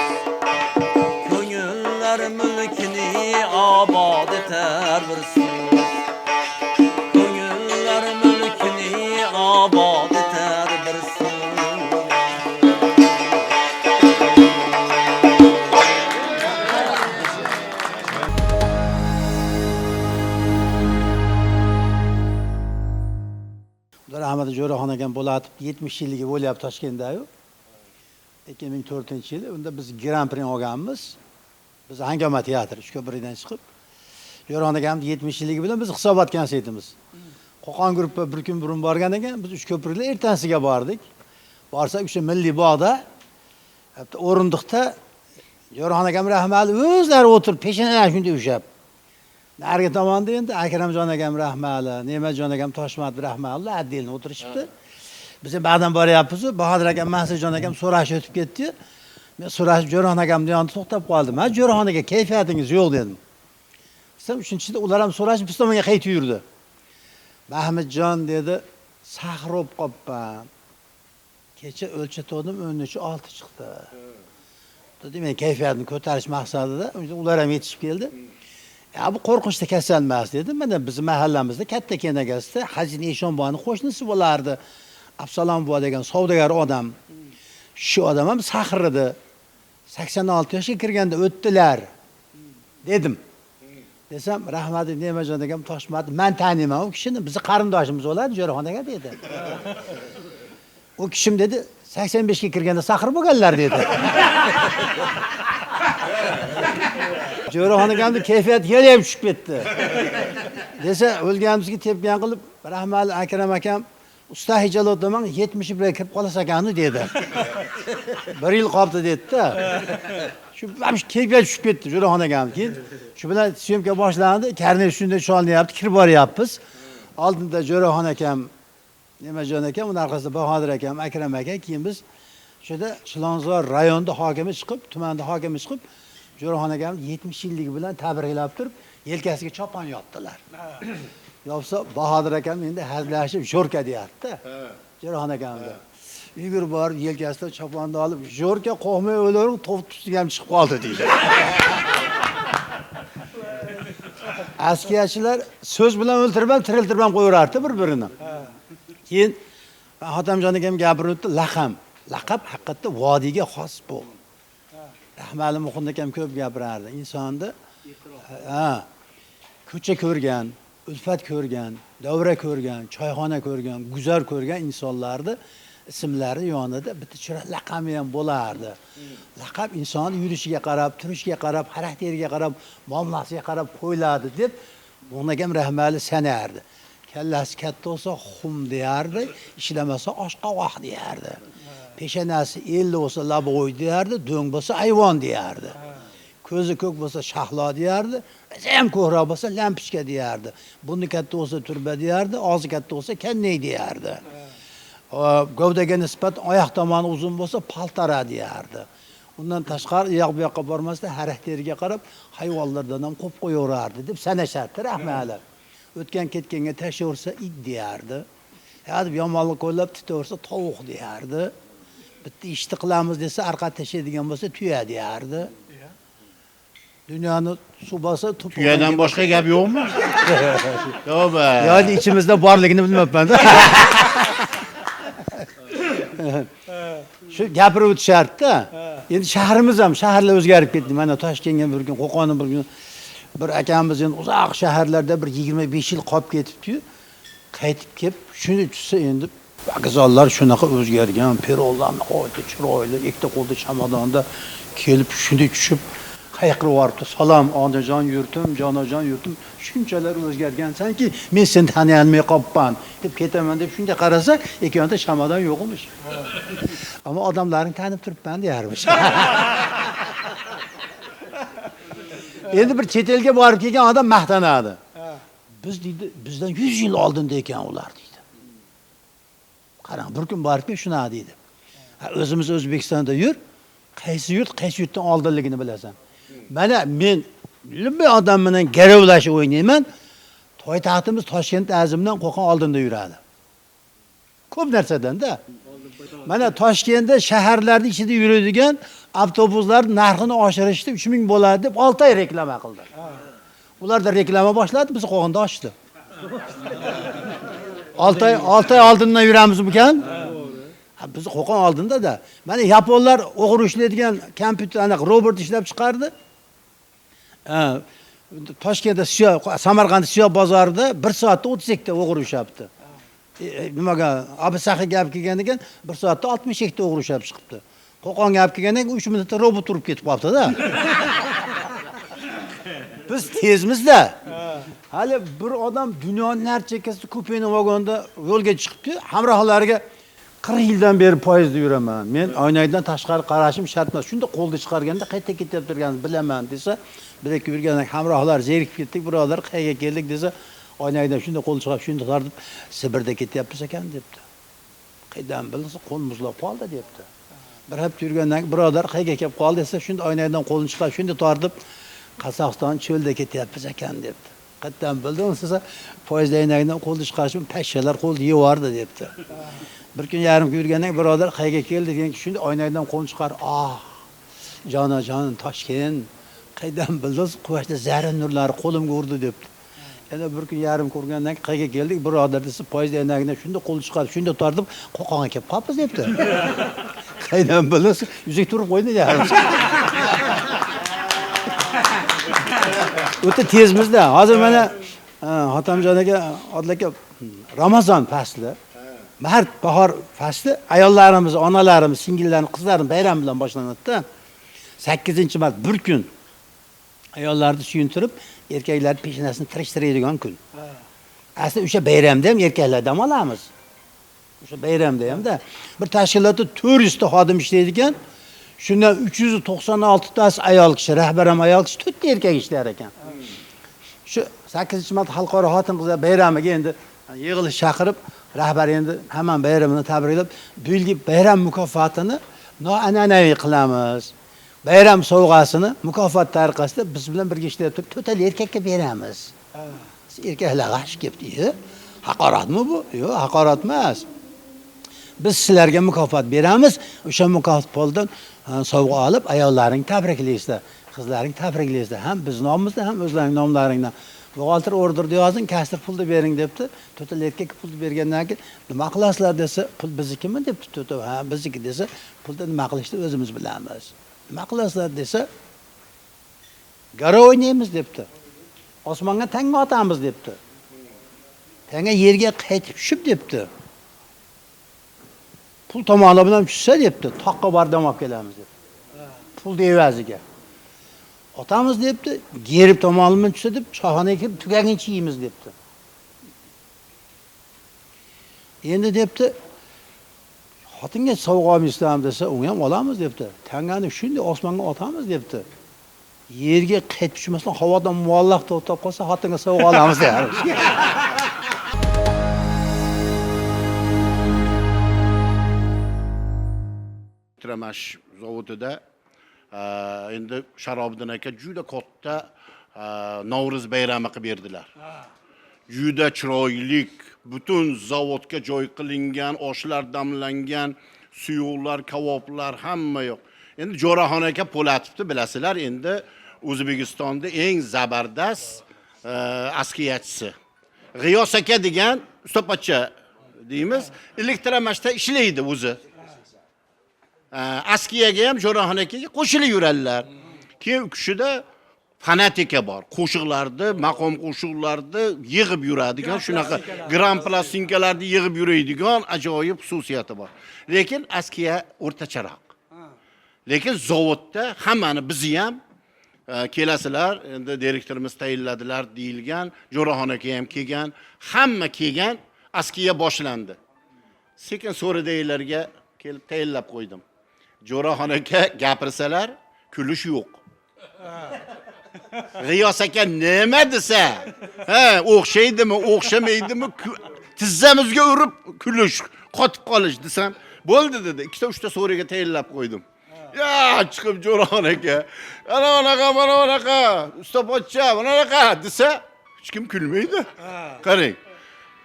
S3: Ko'ngillar mulkini obod etar bir so'z. Ko'ngillar mulkini obod etar bir so'z.
S6: Rahmat Jo'raxon akam bo'latib 70 yilligi bo'lyapti Toshkentda-yu. 2004-yil. Unda biz Grand Prix olganmiz. Biz Hangoma teatri Uchko'prikdan chiqib, Jo'raxon akamning 70 yilligi bilan biz hisobot konsertimiz. Qo'qon guruhi bir kun burun borgan ekan, biz Uchko'prikda ertasiga bordik. Borsak o'sha Milliy bog'da, o'rindiqda Jo'raxon akam rahmatli o'zlari o'tirib, peshanalar shunday ushab. Narigi tomonda endi Akramjon akam rahmatli, Ne'matjon akam Toshmat rahmatli отдельно o'tirishibdi. Biz ham ba'dan boryapmiz, Bahodir akam, Mansurjon akam so'rashib o'tib ketdi. Men so'rashib Jo'raxon akamning yonida to'xtab qoldim. "Ha, Jo'raxon aka, kayfiyatingiz yo'q" dedim. Sen uchinchida ular ham so'rashib biz tomonga qaytib yurdi. Mahmudjon dedi, "Sahrob qopman. Kecha o'lchatdim, 13:06 chiqdi." Dedi, men kayfiyatni ko'tarish maqsadida ular ham yetishib keldi. Ya bu qo'rqinchli kasal emas dedi. Mana biz mahallamizda katta kenagasida Hajini Eshonboyning qo'shnisi bo'lardi. Absalom buva degan savdogar odam. Shu odam ham sahr edi. 86 yoshga kirganda o'tdilar dedim. Desam, rahmatli Ne'matjon akam Toshmat, men taniyman u kishini, bizni qarindoshimiz bo'ladi, Jo'raxon aka dedi. U kishim dedi, 85 ga kirganda sahr bo'lganlar dedi. Jo'raxon akamning kayfiyati yana ham tushib ketdi. Desa, o'lganimizga tepgan qilib, rahmatli Akram akam usta Hijalotman 71 ga kirib qolsa ekani dedi. 1 yil qoldi dedi-da. Shu kayfiyat tushib ketdi Jo'raxon akam. Keyin shu bilan syomka boshlandi, karnet shunday cholinyapti, kirib boryapmiz. Oldinda Jo'raxon akam, Ne'matjon akam, uning orqasida Bahodir akam, Akram aka, keyin biz shunda Chilonzor rayonida hokimi chiqib, tumanda hokimi chiqib, Jo'raxon akam 70 yilligi bilan tabriklab turib, yelkasiga chopon yopdilar. Yopsa Bahodir akam endi hazillashib Jo'rka deyapti-da. Jo'raxon akamda. Yugurib borib yelkasidan choponni olib, Jo'rka qo'may o'larim, to'p ustiga ham chiqib qoldi deydi. Askiyachilar so'z bilan o'ltirib ham, tiriltirib ham qo'yardi bir-birini. Keyin Xotamjon akam gapirib o'tdi, laqab haqiqatda vodiyga xos bu. Rahmatli Muxin akam ko'p gapirardi. Insonni ko'cha ko'rgan, ulfat ko'rgan, davra ko'rgan, choyxona ko'rgan, guzar ko'rgan insonlarni ismlari yonida bitta chira laqami ham bo'lardi. Laqab inson yurishiga qarab, turishiga qarab, xarakteriga qarab, muomalasiga qarab qo'yiladi deb Muxin akam rahmatli sanardi. Kallasi katta bo'lsa xum deyardi, ishlamasa oshqovoq deyardi. Peshanasi 50 bo'lsa labo'y deyardi, do'ng bo'lsa ayvon deyardi. Ko'zi ko'k bo'lsa shahlo deyardi, ham ko'hroq bo'lsa lampichka deyardi. Buni katta bo'lsa turba deyardi, og'zi katta bo'lsa kannay deyardi. Gövdege nisbat oyoq tomoni uzun bo'lsa paltara deyardi. Undan tashqari oyoq bu yoqqa bormasda xarakteriga qarab hayvonlardan ham qo'yib qo'yaverardi deb sanashardi rahmatlar. O'tgan ketganga tashaversa it deyardi. Hozir yomonlik o'ylab tutaversa tovuq deyardi. Bitta ishni qilamiz desa arqa tashlaydigan bo'lsa tuya deyardi. Dunyoni suv bo'lsa
S2: tuyadan boshqa gap yo'qmi? Tavba.
S6: Yani içimizde borligini bilmabman. Shu gapirib o'tishardi-da. Endi shahrimiz ham shaharlar o'zgarib ketdi. Mana Toshkentga bir kun, Qo'qonni bir kun bir akamiz endi uzoq shaharlarda bir 25 yil qolib ketibdi-yu. Qaytib kelib, shuni tushsa endi vokzallar shunaqa o'zgargan, peronlarni qo'ydi, chiroyli, ikkita qo'lda chamadonda kelib shunday tushib qayqirib yuboribdi. Salom, onajon yurtim, jonajon yurtim. Shunchalar o'zgargansanki, men seni taniy olmay qolibman deb ketaman deb shunday qarasa, ekanda chamadon yo'q emish. Ammo odamlarni tanib turibman deyarmish. Endi bir chet elga borib kelgan odam maqtanadi. Biz deydi, bizdan 100 yil oldinda ekan ular deydi. Qarang, bir kun borib shuna deydi. O'zimiz O'zbekistonda yur, qaysi yurtdan oldinligini bilasan. Mana men bir odam bilan garovlashib o'ynayman. Poytaxtimiz Toshkent azimdan Qo'qon oldinda yuradi. Ko'p narsadan-da. Mana Toshkentda shaharlarning ichida yuradigan avtobuslar narxini oshirishdi, 3000 bo'ladi deb 6 oy reklama qildi. Ularda reklama boshladi, biz Qo'qonda ochdi. 6 oy oldindan yuramiz ekan. Biz Qo'qon oldinda-da. Mana yaponlar o'g'ir ishlaydigan kompyuter, anaqa robot ishlab chiqardi. Toshkentda Samarqand Siyo bozorida 1 soatda 32 ta o'g'ir ushlabdi. Nimaga Abisaxi gap kelgan ekan, 1 soatda 62 ta o'g'ir ushlab chiqibdi. Qo'qonga gap kelganda 3 minutda robot turib ketib qolibdi-da. Biz tezmiz-da. Hali bir odam dunyoning har chekkasida kupeni vagonda yo'lga chiqibdi, hamrohlariga 40 yildan beri poyezdda yuraman. Men oynaydan tashqari qarashim shart emas. Shunda qo'lni chiqarganda qayta ketib turganini bilaman desa, bir-ikki yurgandan hamrohlar zerikib ketdik, birodar, qayerga keldik desa, oynaydan shunda qo'l chiqarib, shunda tortib, Sibirda ketyapmiz ekan debdi. Qaydan bilsa, qo'l muzlab qoldi debdi. Bir hafta yurgandan birodar, qayerga kelib qoldi desa, shunda oynaydan qo'lni chiqarib, shunda tortib, Qozog'iston cho'lda ketyapmiz ekan debdi. Qaydan bildim desa, poyezd aynagidan qo'lni chiqarishim, pashshalar qo'lni yevardi debdi. Bir kun yarim kun yurgandan birodar qayerga keldi degan shunda oynadan qo'l chiqarib, jonajon Toshkent, qaydan bildingiz, quyoshda zarrin nurlari qo'limga urdi debdi. Yana bir kun yarim ko'rgandan qayerga keldik, birodar desa, poyezd aynagidan shunda qo'l chiqarib, shunda tortib, Qo'qonga kelib qolibmiz debdi. Qaydan bildingiz, yuzak turib qo'ydi deyapmiz. O'ta tezmizda. Hozir mana Hotamjon aka, Odil aka Ramazon fasli, mart bahor fasli ayollarimiz, onalarimiz, singillarimiz, qizlarimiz bayram bilan boshlanadi-da. 8-mart bir kun ayollarni suyuntirib, erkaklar peshanasini tirishtiradigan kun. Aslida o'sha bayramda ham erkaklar dam olamiz. O'sha bayramda ham-da bir tashkilotda 400 ta xodim ishlaydi ekan. Shundan 396 tasi ayol kishi, rahbar ham ayol kishi, 4 ta erkak ishlar ekan. Shu 8-mart xalqaro xotin-qizlar bayramiga endi yig'ilish chaqirib, rahbar endi hamma bayramini tabriklab, bu yilgi bayram mukofotini noan'anaviy qilamiz. Bayram sovg'asini mukofot tariqasida biz bilan birga ishlab turib, to'tal erkakka beramiz. Erkaklar g'ash kelibdi. Haqoratmi bu? Yo'q, haqorat emas. Biz sizlarga mukofot beramiz. O'sha mukofot puldan sovg'a olib, ayollaring tabriklaysizlar, qizlaring tabriklaysizlar. Ham biz nomimizdan, ham o'zlarining nomlaringdan. Buxgalter orderda yozing, kasr pulni bering debdi. To'tal erkakka pulni bergandan keyin nima qilasizlar desa, pul biznikimi debdi. To'tal, ha, bizniki desa, pulda nima qilishni o'zimiz bilamiz. Nima qilasizlar desa, garo o'ynaymiz debdi. Osmonga tanga otamiz debdi. Tanga yerga qaytib tushib debdi. Pul tomoni bilan tushsa debdi, toqqa bardam olib kelamiz debdi. Pul evaziga. Otamiz debdi, gerib tomoni bilan tushsa deb, choyxonaga kirib tugaguncha yeymiz debdi. Endi debdi, xotinga sovg'a olmaysizlarmi desa, uni ham olamiz debdi. Tangani shunday osmonga otamiz debdi. Yerga qaytib tushmasdan havodan muallaq to'xtab qolsa, xotinga sovg'a olamiz deyapti.
S2: elektromash zavodida endi Sharobiddin aka juda katta Navro'z bayrami qilib berdilar. Juda chiroylik, butun zavodga joy qilingan, oshlar damlangan, suyuqlar, kavoblar hamma yo'q. Endi Jo'raxon aka Po'latovni bilasizlar, endi O'zbekistonda eng zabardast askiyachisi. G'iyos aka degan ustopacha deymiz, elektromashda ishlaydi o'zi. Askiyaga ham Jo'raxon akaga qo'shilib yuradilar. Keyin u kishida fanatika bor. Qo'shiqlarni, maqom qo'shiqlarni yig'ib yuradigan, shunaqa gram plastinkalarni yig'ib yuradigan ajoyib xususiyati bor. Lekin askiya o'rtacharoq. Lekin zavodda hammani bizni ham kelasizlar, endi direktorimiz tayinladilar deyilgan, Jo'raxon aka ham kelgan, hamma kelgan, askiya boshlandi. Sekin so'ridaylarga kelib tayinlab qo'ydim. Jo'raxon aka gapirsalar, kulish yo'q. G'iyos aka nima desa, o'xshaydimi, o'xshamaydimi, tizzamizga urib kulish, qotib qolish desam, bo'ldi dedi. 2-3 so'riga tayinlab qo'ydim. Ya chiqib Jo'raxon aka, ana onaqa, ustopocha, bunaqa desa, hech kim kulmaydi. Qarang.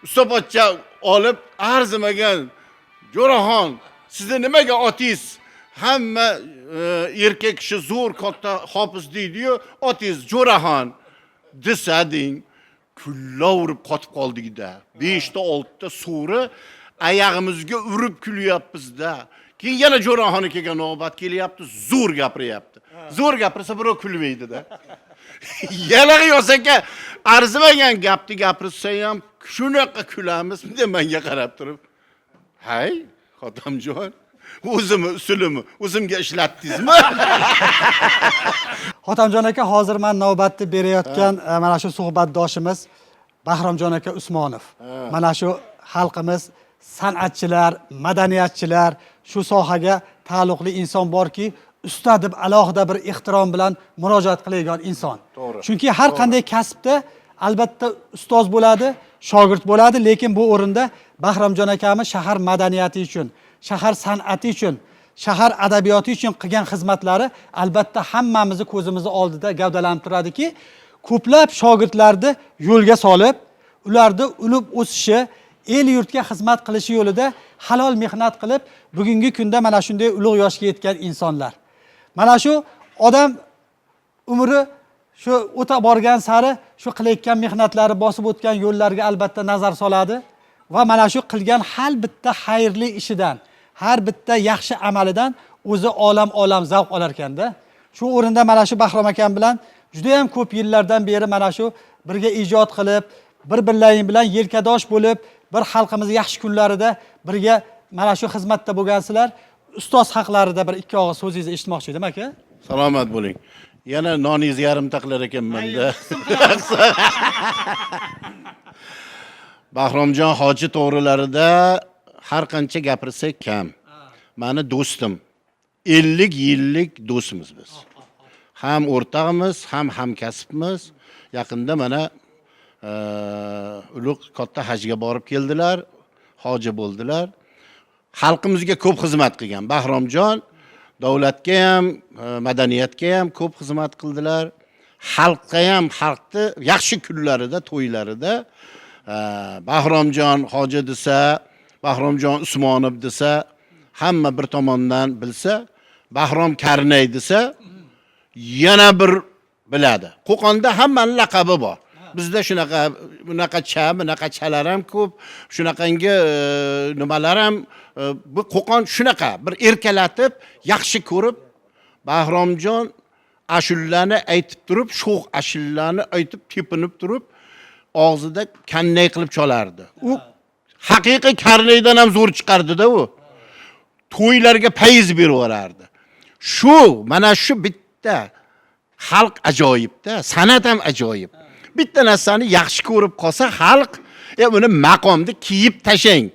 S2: Ustopocha olib arzimagan Jo'raxon, sizni nimaga otingiz? Hamma erkak kishi zo'r katta hofiz deydi-yu, otingiz Jo'raxon desa deng, kullaverib qotib qoldik-da. 5 ta 6 ta so'ri oyog'imizga urib kulyapmiz-da. Keyin yana Jo'raxon akaga navbat kelyapti, zo'r gapiryapti. Zo'r gapirsa birov kulmaydi-da. Yana G'iyos aka arzimagan gapni gapirsa ham shunaqa kulamiz, deb menga qarab turib, "Hay, xotamjon, o'zimni usulimni o'zimga ishlatdingizmi?"
S1: Xotamjon aka, hozir men navbatni berayotgan mana shu suhbatdoshimiz Bahromjon aka Usmonov. Mana shu xalqimiz, san'atchilar, madaniyatchilar, shu sohaga taalluqli inson borki, usta deb alohida bir ehtirom bilan murojaat qiladigan inson. Chunki har qanday kasbda albatta ustoz bo'ladi, shogird bo'ladi, lekin bu o'rinda Bahromjon akamiz shahar madaniyati uchun, shahar san'ati uchun, shahar adabiyoti uchun qilgan xizmatlari albatta hammamizni ko'zimizni oldida gavdalanib turadiki, ko'plab shogirdlarni yo'lga solib, ularni ulub o'sishi, el yurtga xizmat qilishi yo'lida halol mehnat qilib, bugungi kunda mana shunday ulug' yoshga yetgan insonlar. Mana shu odam umri shu o'ta borgan sari shu qilayotgan mehnatlari, bosib o'tgan yo'llarga albatta nazar soladi va mana shu qilgan har bitta xayrli ishidan, har bitta yaxshi amalidan o'zi olam zavq olar ekanda. Shu o'rinda mana shu Bahrom akam bilan juda ham ko'p yillardan beri mana shu birga ijod qilib, bir-birlaring bilan yelkadosh bo'lib, bir xalqimiz yaxshi kunlarida birga mana shu xizmatda bo'lgansizlar. Ustoz haqlarida bir ikki og'iz so'zingizni eshitmoqchi edim aka.
S2: Salomat bo'ling. Yana noningizni yarim taqlar ekanman-da. Bahromjon hoji to'g'rilarida har qancha gapirsak kam. Meni do'stim. 50 yillik do'stimiz biz. Ham o'rtog'imiz, ham hamkasbimiz. Yaqinda mana ulug' katta hajga borib keldilar, hoji bo'ldilar. Xalqimizga ko'p xizmat qilgan Bahromjon, davlatga ham, madaniyatga ham ko'p xizmat qildilar. Xalqqa ham, xalqni yaxshi kunlarida, to'ylarida Bahromjon hoji desa, Bahromjon Usmonov desa, hamma bir tomondan bilsa, Bahrom Karnay desa, yana bir biladi. Qo'qonda hammaning laqabi bor. Bizda bunaqa chalar ham ko'p, shunaqangi nimalar ham, bu Qo'qon shunaqa bir erkalatib, yaxshi ko'rib, Bahromjon ashullarni aytib turib, sho'x ashullarni aytib tepinib turib, og'zida kannay qilib cholardi. U haqiqiy karnaydan ham zo'r chiqardi-da u. To'ylarga payiz berib yuborardi. Mana shu bitta xalq ajoyibda, san'at ham ajoyib. Bitta narsani yaxshi ko'rib qolsa xalq, uni maqomda kiyib tashang.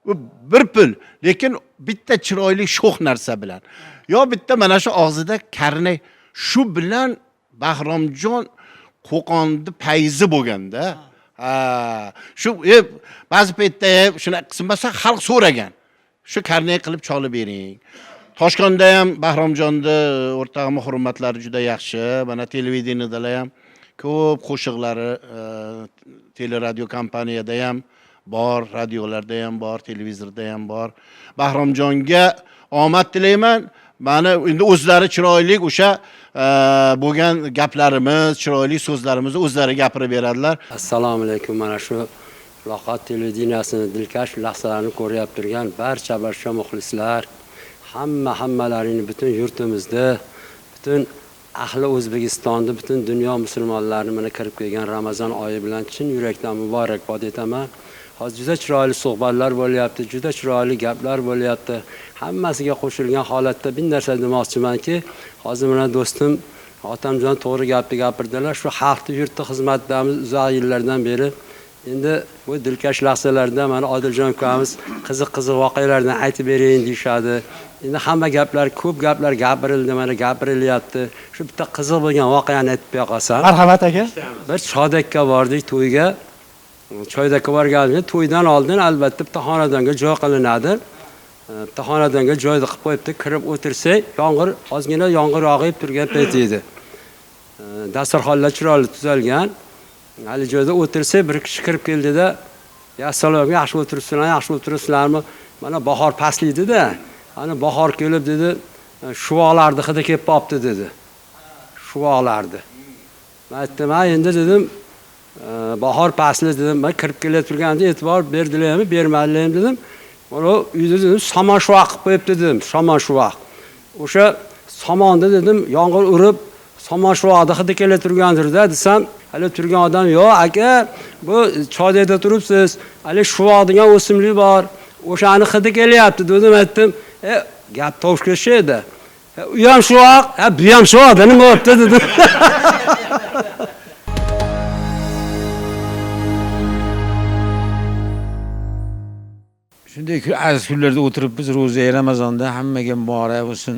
S2: U bir pul, lekin bitta chiroyli sho'x narsa bilan. Yo bitta mana shu og'zida karnay, shu bilan Bahromjon Qo'qonda payizi bo'lganda, shu ba'zi paytda shuna qismasa xalq so'ragan. Shu karnay qilib cholib bering. Toshkentda ham Bahromjonni o'rtog'im hurmatlari juda yaxshi. Mana televideniyada ham ko'p qo'shiqlari teleradio kompaniyada ham bor, radiolarda ham bor, televizorda ham bor. Bahromjonga omad tilayman. Mana endi o'zlari chiroyli o'sha bo'lgan gaplarimiz, chiroyli so'zlarimizni o'zlari gapirib beradilar.
S7: Assalomu alaykum. Mana shu Muloqot televideniyasini dilkash lahzalarni ko'rib turgan barcha muxlislar, hammalarini butun yurtimizda, butun ahli O'zbekistonda, butun dunyo musulmonlarini mana kirib kelgan Ramazon oyi bilan chin yurakdan muborakbod etaman. Hozir juda chiroyli suhbatlar bo'lyapti, juda chiroyli gaplar bo'lyapti. Hammasiga qo'shilgan holatda bir narsa demoqchimanki, hozir mana do'stim Otamjon to'g'ri gapni gapirdilar. Shu xalqni yurtda xizmatdamiz uzoq yillardan beri. Endi bu dilkash lahzalarda mana Odiljon ukamiz qiziq voqealardan aytib bering deyshadi. Endi hamma gaplar, ko'p gaplar gapirildi, mana gapirilyapti. Shu bitta qiziq bo'lgan voqeani aytib qo'ya qolsam.
S1: Marhamat aka.
S7: Bir chodakka bordik to'yga. Choydakka borganimizda to'ydan oldin albatta bitta xonadonga joy qilinadi. Bitta xonadonga joyni qilib qo'yibdi, kirib o'tirsak, ozgina yomg'ir yog'ib turgan payt edi. Dasturxonlar chiroyli tuzalgan. Hali joyda o'tirsak, bir kishi kirib keldida, "Assalomu, yaxshi o'tiribsizlarmi? Mana bahor pastliydi-da. Ana bahor kelib dedi, shuvoqlarni hidi kelib qopti" dedi. Shuvoqlarni. Men aytdim, endi dedim, bahor fasli dedim, men kirib kelayotganda e'tibor berdilarmi, bermadilarmi dedim. Mana uyda dedim, somon shuvoq qilib qo'yibdi dedim, somon shuvoq. O'sha somonni dedim, yomg'ir urib, somon shuvoqni hidi kelayotgandirda desam, hali turgan odam, "Yo'q, aka, bu choydakda turibsiz. Hali shuvoq degan o'simlik bor. O'shani hidi kelyapti" dedim, aytdim. Gap tovushga edi. U ham shuvoq, bu ham shuvoq, nima bo'pti dedim.
S8: Shunday aziz kunlarda o'tiribmiz, ro'za Ramazonda hammaga muborak bo'lsin.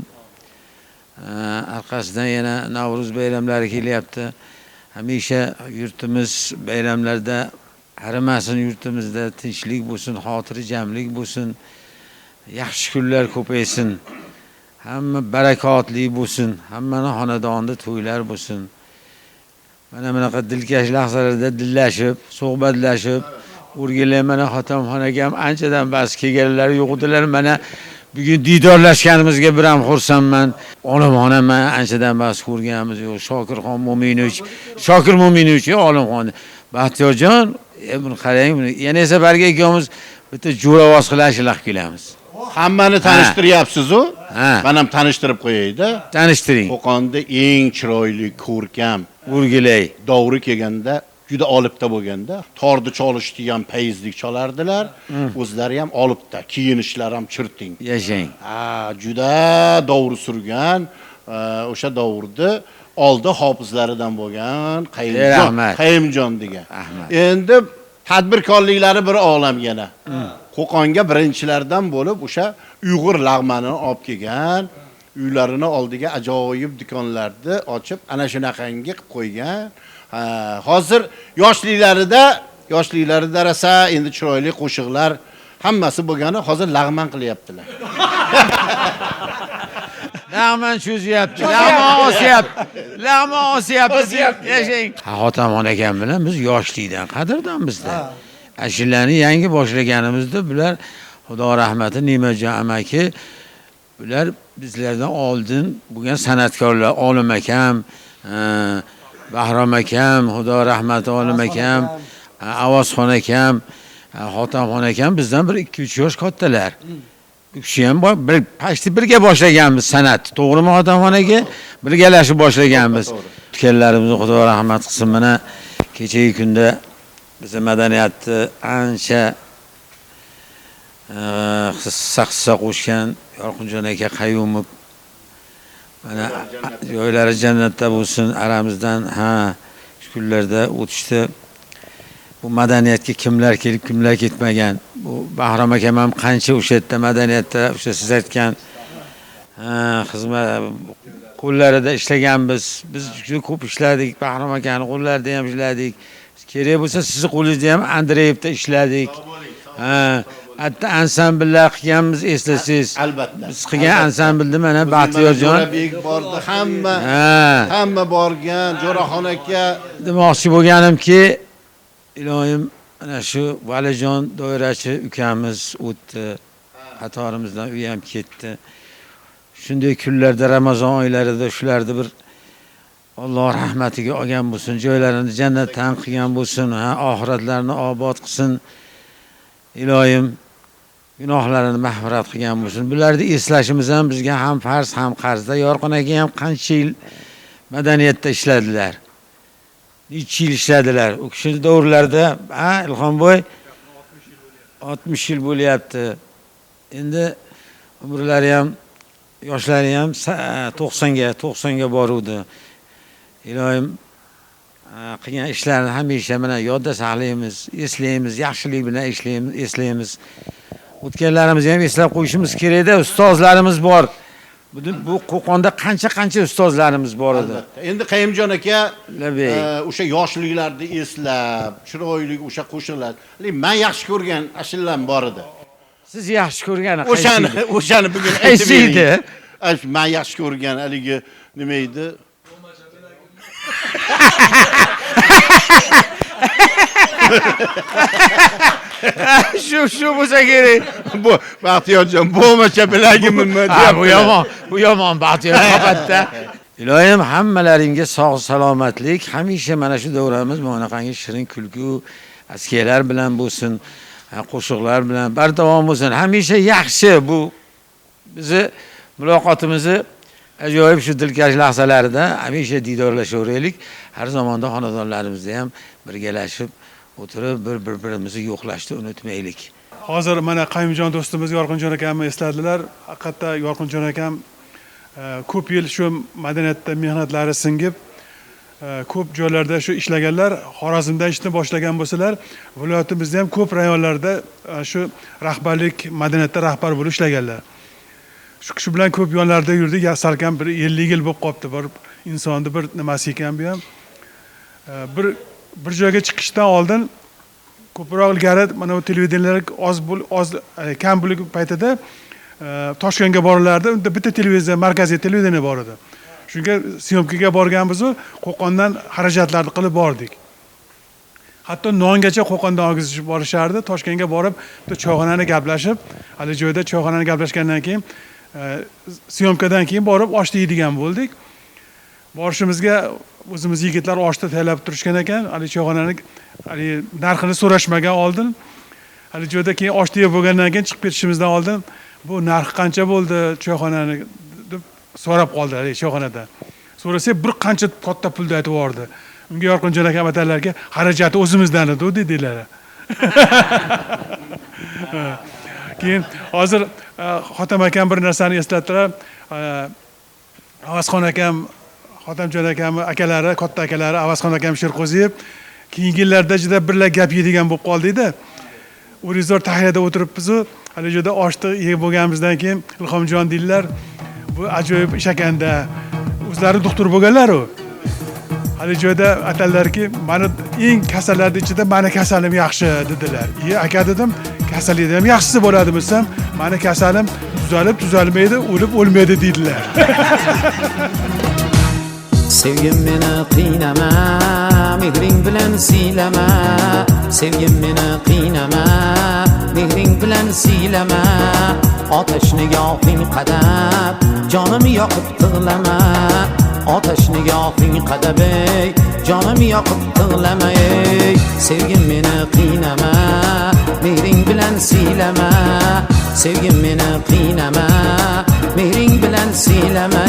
S8: Orqasidan yana Navro'z bayramlari kelyapti. Hamisha yurtimiz bayramlarda harimasin, yurtimizda tinchlik bo'lsin, xotirjamlik bo'lsin. Yaxshi kunlar ko'paysin. Hamma barakotli bo'lsin. Hammaning xonadonida to'ylar bo'lsin. Mana bunaqa dilkash lahzalarda dillashib, suhbatlashib o'rgillar mana xotamxonaga ham anchadan bas kelganlar yo'q edilar. Mana bugun diydorlashganimizga bir ham xursandman. Olimxon ham anchadan bas ko'rganimiz yo'q. Shokir Mo'minovich, Olimxon. Baxtiyorjon, buni qarang, yana esa barga ikkimiz bitta jo'ravoz qilib kelamiz.
S2: Hammani tanishtiryapsiz-ku? Men ham tanishtirib qo'yayda.
S8: Tanishtiring.
S2: Qo'qonda eng chiroyli, ko'rkam,
S8: o'rgilay
S2: davri kelganda juda olibda bo'lganda, torni cholishdigan payizlik cholardilar. O'zlari ham olibda, kiyinishlari ham chirting.
S8: Yashang.
S2: Juda davri surgan, o'sha davrda oldi hofizlaridan bo'lgan Qayimjon degan. Endi tadbirkorliklari bir olam yana. Qo'qonga birinchilardan bo'lib o'sha Uyg'ur lag'manini olib kelgan, uylarini oldiga ajoyib do'konlarni ochib, ana shunaqangi qilib qo'ygan. Hozir yoshliklarida rasa endi chiroyli qo'shiqlar hammasi bo'lgani, hozir lag'man qilyaptilar.
S8: Lag'man cho'zyapti, lag'man osyapti. Yashang. Xotamxon akam bilan biz yoshlikdan qadrdonmizda. Ashulani yangi boshlaganimizda bular Xudo rahmati Ne'matjon amaki, bular bizlardan oldin bo'lgan san'atkorlar, Olim akam, Bahrom akam, Xudo rahmati Olim akam, Avozxon akam, Xotamxon akam bizdan bir 2-3 yosh kattalar. Bu kishi ham pashti birga boshlaganmiz san'at. To'g'rimi Xotamxon aka? Birgalashib boshlaganmiz. Tutganlarimizni Xudo rahmat qilsin. Mana kechagi kunda bizning madaniyatni ancha hissa qo'shgan Yorqinjon aka Qayyumov, mana joylari jannatda bo'lsin, aramizdan shu kunlarda o'tishdi. Bu madaniyatga kimlar kelib, kimlar ketmagan. Bu Bahrom akam ham qancha o'sha yerda madaniyatda, o'sha siz aytgan xizmat qo'llarida ishlaganmiz. Biz juda ko'p ishladik. Bahrom akani qo'llarida ham ishladik. Kerak bo'lsa sizni qo'lingizda ham Andreyevda ishladik. Hatta ansambllar qilganmiz eslasangiz.
S2: Albatta.
S8: Biz qilgan ansamblni mana Baxtiyorjon.
S2: Jo'rabek bordi, hamma borgan, Jo'raxon aka.
S8: Demoqchi bo'lganimki, iloyim ana shu Valijon doirachi ukamiz o'tdi. Qatorimizdan u ham ketdi. Shunday kunlarda Ramazon oylarida shularni bir Alloh rahmatiga olgan bo'lsin, joylarini jannatdan qilgan bo'lsin, oxiratlarini obod qilsin. Iloyim gunohlarini mag'firat qilgan bo'lsin. Bularni eslashimiz ham bizga ham farz, ham qarzda. Yorqin aka ham qancha yil madaniyatda ishladilar. Necha yil ishladilar. U kishini davrlarida, Ilhomboy 60 yil bo'lyapti. Endi umrlari ham, yoshlari ham 90ga boruvdi. Iloyim qilgan ishlarni hamisha mana yodda saqlaymiz, eslaymiz, yaxshilik bilan eslaymiz. O'tganlarimizni ham eslab qo'yishimiz kerak-da, ustozlarimiz bor. Bu Qo'qonda qancha ustozlarimiz bor edi.
S2: Endi Qayimjon aka o'sha yoshliklarni eslab, chiroyli o'sha qo'shiqlar. Men yaxshi ko'rgan ashullam bor edi.
S8: Siz yaxshi ko'rgan
S2: o'shani bugun aytib bering. Men yaxshi ko'rgan haligi nima edi?
S8: Shu bo'lsa kerak.
S2: Bu Baxtiyorjon bo'lmacha bilagimni
S8: Bu yomon Baxtiyor faqatda. Iloyim hammalaringga sog' salomatlik, hamisha mana shu davramiz bunaqangi shirin kulgu, askiyalar bilan bo'lsin, qo'shiqlar bilan bardavom bo'lsin. Hamisha yaxshi bu bizni muloqotimizni ajoyib shu dilkash lahzalarida hamisha diydorlashaveraylik. Har zamonda xonadonlarimizda ham birgalashib o'tirib bir-birimizni yo'qlashni unutmaylik.
S9: Hozir mana Qayimjon do'stimiz Yorqinjon akamni esladilar. Haqiqatda Yorqinjon akam ko'p yil shu madaniyatda mehnatlari singib, ko'p joylarda shu ishlaganlar. Xorazmdan ishni boshlagan bo'lsalar, viloyatimizda ham ko'p rayonlarda shu rahbarlik, madaniyatda rahbar bo'lib ishlaganlar. Shu kishi bilan ko'p yonlarda yurdik. Salkam bir 50 yil bo'lib qolibdi. Bir insonni bir nimasi ekan bu ham. Bir joyga chiqishdan oldin ko'proq ilgari mana bu televideniyalar kam bo'lgan paytida Toshkentga borilardi. Unda bitta televiziya, markaziy televideniya bor edi. Shunga syomkaga borganmiz, Qo'qondan xarajatlarni qilib bordik. Hatto nongacha Qo'qondan olgizib borishardi. Toshkentga borib, bitta choyxonani gaplashib, hali joyda choyxonani gaplashgandan keyin syomkadan keyin borib osh yeydigan bo'ldik. Borishimizga o'zimiz yigitlar oshni tayyorlab turishgan ekan, hali choyxonani narxini so'rashmagan oldin. Hali joyda keyin oshni yeb bo'lgandan keyin chiqib ketishimizdan oldin bu narx qancha bo'ldi choyxonani deb so'rab qoldi choyxonada. So'rasa bir qancha katta pulni aytib yubordi. Unga Yorqinjon aka aytadilarki, xarajati o'zimizdan edi dedilar. Keyin hozir Xotam akam bir narsani eslatdilar. Avazxon akam, Xotamjon akam akalari, katta akalari Avazxon akam Sherqo'ziyev keyingi yillarda juda birga gap yeydigan bo'lib qoldi-da. O'rizor tahiyada o'tiribmiz, hali joyda oshni yeb bo'lganimizdan keyin Ilhomjon deydilar, bu ajoyib ish ekanda. O'zlari doktor bo'lganlar-ku. Hali joyda aytadilarki, meni eng kasallarning ichida meni kasalim yaxshi dedilar. Aka dedim, kasallikda ham yaxshisi bo'ladi desam, meni kasalim tuzalmaydi, o'lmaydi deydilar.
S10: Sevgim meni qiynama, mehring bilan siylama. Sevgim meni qiynama, mehring bilan siylama. Otash nigohing qadab, jonim yoqib tig'lama. Otash nigohing qadab, jonim yoqib tig'lama. Sevgim meni qiynama, mehring bilan siylama. Sevgim meni qiynama, mehring bilan siylama.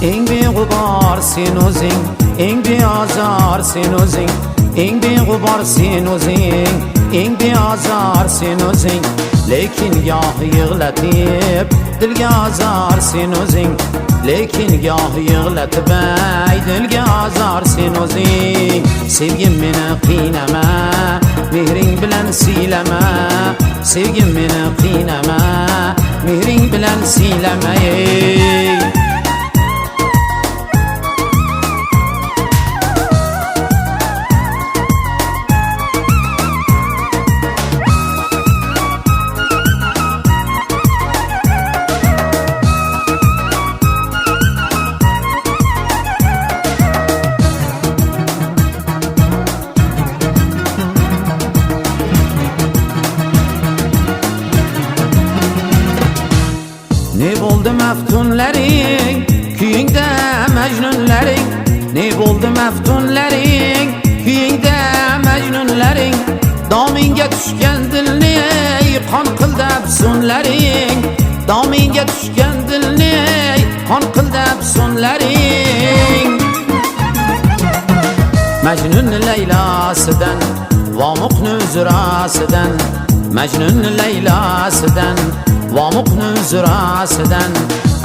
S10: Eng beg'ubor sen o'zing, eng beozor sen o'zing, eng beg'ubor sen o'zing, eng beozor sen o'zing. Lekin goh yig'latib dilga azor sen o'zing, lekin goh yig'latib dilga azor sen o'zing. Sevgim meni qiynama, mehring bilan siylama. Sevgim meni qiynama, mehring bilan siylama. Ne bo'ldi maftunlaring, kuyingda majnunlaring. Ne bo'ldi maftunlaring, kuyingda majnunlaring. Domingga tushgan dilni qon qildi afsunlaring. Domingga tushgan dilni qon qildi afsunlaring. Majnun Laylasidan, vomuqni uzrasidan. Majnun Laylasidan, vomuqni uzrasidan.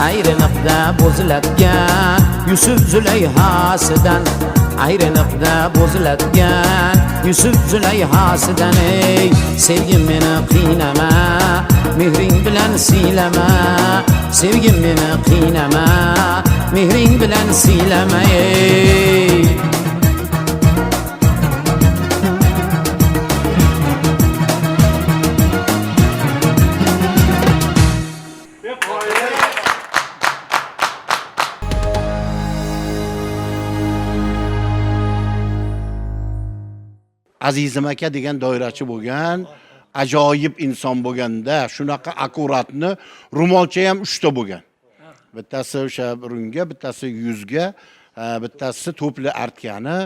S10: Ayriqda bo'zilatgan Yusuf Zulayhasidan. Ayriqda bo'zilatgan Yusuf Zulayhasidan. Ey sevgim meni qiynama, mehring bilan siylama. Sevgim meni qiynama, mehring bilan siylama. Ey
S2: Azizim aka degan doirachi bo'lgan, ajoyib inson bo'lganda, shunaqa akkuratni ro'molcha ham 3 ta bo'lgan. Bittasi o'sha runga, bittasi yuzga, bittasi to'pli artgani,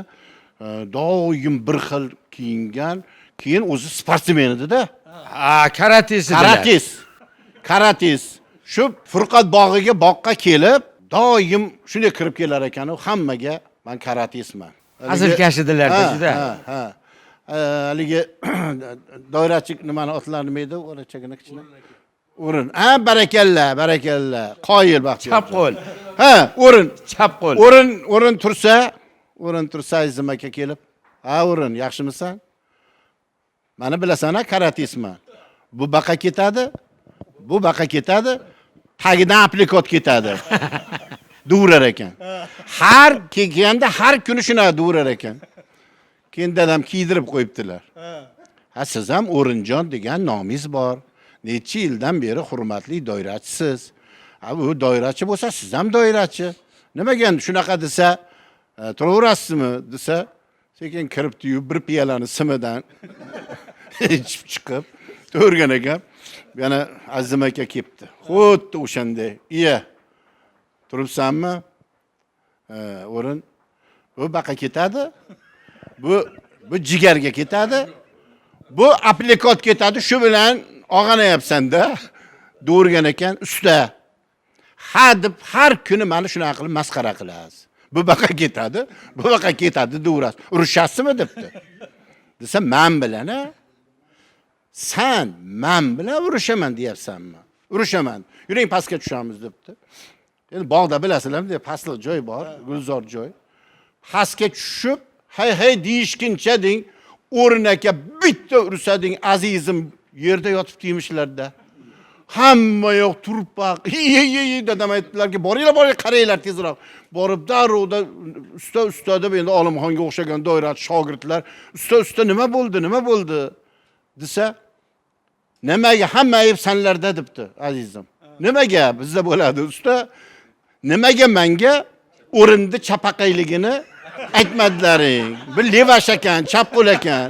S2: doim bir xil kiyingan, keyin o'zi sportsmen edi-da. Karates. Shu Furqat bog'iga boqqa kelib, doim shunday kirib kelar ekan, hammaga men karatesman.
S8: Hazilkashidilarda juda.
S2: Ha. Haligi doirachi nimani otlar nima edi? O'rachagina kichkina. O'rin. Barakalla. Qoyil baxtiyor.
S8: Chap qo'l.
S2: O'rin.
S8: Chap qo'l.
S2: O'rin tursa Azizim aka kelib, o'rin, yaxshimisan? Meni bilasan-a, karatesman. Bu baqa ketadi. Tagidan aplikot ketadi. Durar ekan. Har kelganda har kuni shuna durar ekan. Keyin dadam kiydirib qo'yibdilar. Siz ham O'rinjon degan nomingiz bor. Necha yildan beri hurmatli doirachisiz. Bu doirachi bo'lsa, siz ham doirachi. Nimaga endi shunaqa desa, turaverasizmi desa, sekin kiribdi-yu bir piyolani simidan ichib chiqib, to'rgan ekan. Yana Azim aka kelibdi. Xuddi o'shanday. Iya. Turibsanmi? O'rin. Bu baqa ketadi. Bu jigarga ketadi. Bu aplikot ketadi. Shu bilan og'anayapsan-da. Do'rgan ekan usta. Deb har kuni meni shunaqa qilib masxara qilasiz. Bu baqa ketadi, do'ras. Urushasizmi debdi. Desa, men bilan Sen men bilan urushaman deyapsanmi? Urushaman. Yuring pastga tushamiz debdi. Endi bog'da bilasizlarmi, deb pastli joy bor, gulzor joy. Pastga tushib, hay deyishguncha deng, O'rin aka bitta ursading, azizim yerda yotib deymishlarda. Hamma yoq turib baq. Dadam aytdilarki, boringlar, qaranglar tezroq. Borib darrovda usta deb endi Olimxonga o'xshagan doirachi shogirdlar, usta nima bo'ldi? Desa, nimaga hamma ayb senlarda debdi, azizim. Nimaga bizda bo'ladi usta? Nimaga menga O'rinni chapaqayligini aytmadilaring? Bir levash ekan, chap qo'l ekan.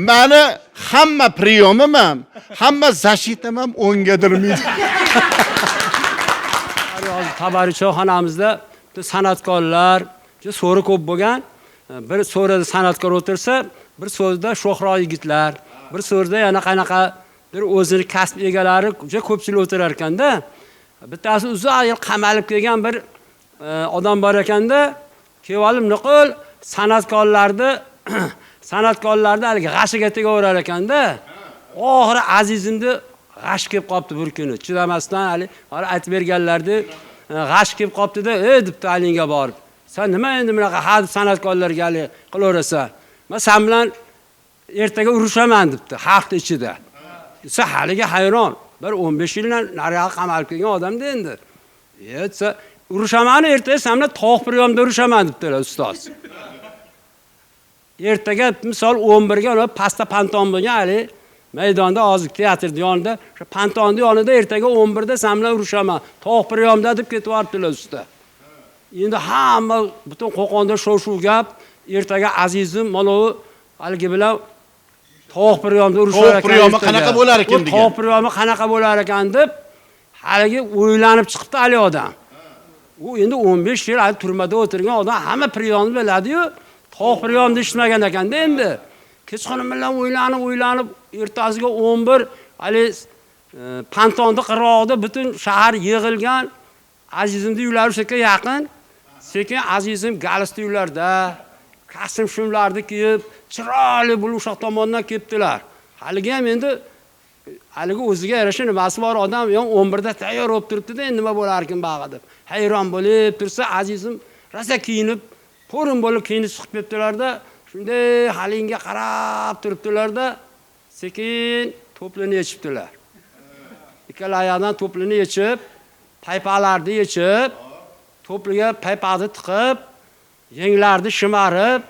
S2: Meni hamma priyomim ham, hamma zashitam ham o'ngadirmaydi.
S7: Tabarruchoxonamizda san'atkorlar, so'ri ko'p bo'lgan. Bir so'rida san'atkor o'tirsa, bir so'zda sho'xro yigitlar, bir so'zda yana qanaqa bir o'zini kasb egalari juda ko'pchilik o'tirar ekanda, bittasi uzoq yil qamalib kelgan bir odam bor ekanda, kevalim niqil san'atkorlarni haligi g'ashiga tegaverar ekanda, oxiri azizimni g'ash kelib qolibdi bir kuni. Chidamasdan hali aytib berganlardi, g'ash kelib qolibdi-da, "Ey" debdi Aliga borib. "Sen nima endi bunaqa hadis san'atkorlarga qilaverasan? Men sen bilan ertaga urushaman" debdi xalq ichida. Desa haliga hayron. Bir 15 yildan nariga qamalib kelgan odamda endi. Desa urushaman, ertaga sen bilan tog' priyomda urushaman debdilar ustoz. Ertaga misol 11 ga ular pasta panton bo'lgan hali maydonda hozir teatrning yonida, o'sha pantonning yonida ertaga 11 da sen bilan urushaman, tog' priyomda deb ketib yuboribdilar usta. Endi hamma butun Qo'qonda shuv gap, ertaga azizim malovi haligi bilan tog' priyomda urushar ekan.
S2: Tog' priyomi qanaqa bo'lar ekan degan.
S7: Tog' priyomi qanaqa bo'lar ekan deb haligi o'ylanib chiqibdi hali odam. U endi 15 yil hali turmada o'tirgan odam hamma priyomni biladi-yu, tog' priyomni eshitmagan ekanda endi. Kechqurun bilan o'ylanib ertasiga 11 hali pantonni qirog'ida butun shahar yig'ilgan. Azizimning uylari o'sha yaqin. Sekin azizim galston uylarda, kostyum shumlarni kiyib, chiroyli bo'lib o'sha tomondan kelibdilar. Haligi ham endi haligi o'ziga yarasha nimasi bor odam 11 da tayyor bo'lib turibdi-da, endi nima bo'lar ekan bag'i deb. Hayron bo'lib tursa, azizim rosa kiyinib, po'rin bo'lib kiyinib chiqib ketdilar-da, shunday halinga qarab turibdilar-da, sekin to'plini yechibdilar. Ikkala oyoqdan to'plini yechib, paypaqlarni yechib, to'pliga paypaqni tiqib, yenglarni shimarib,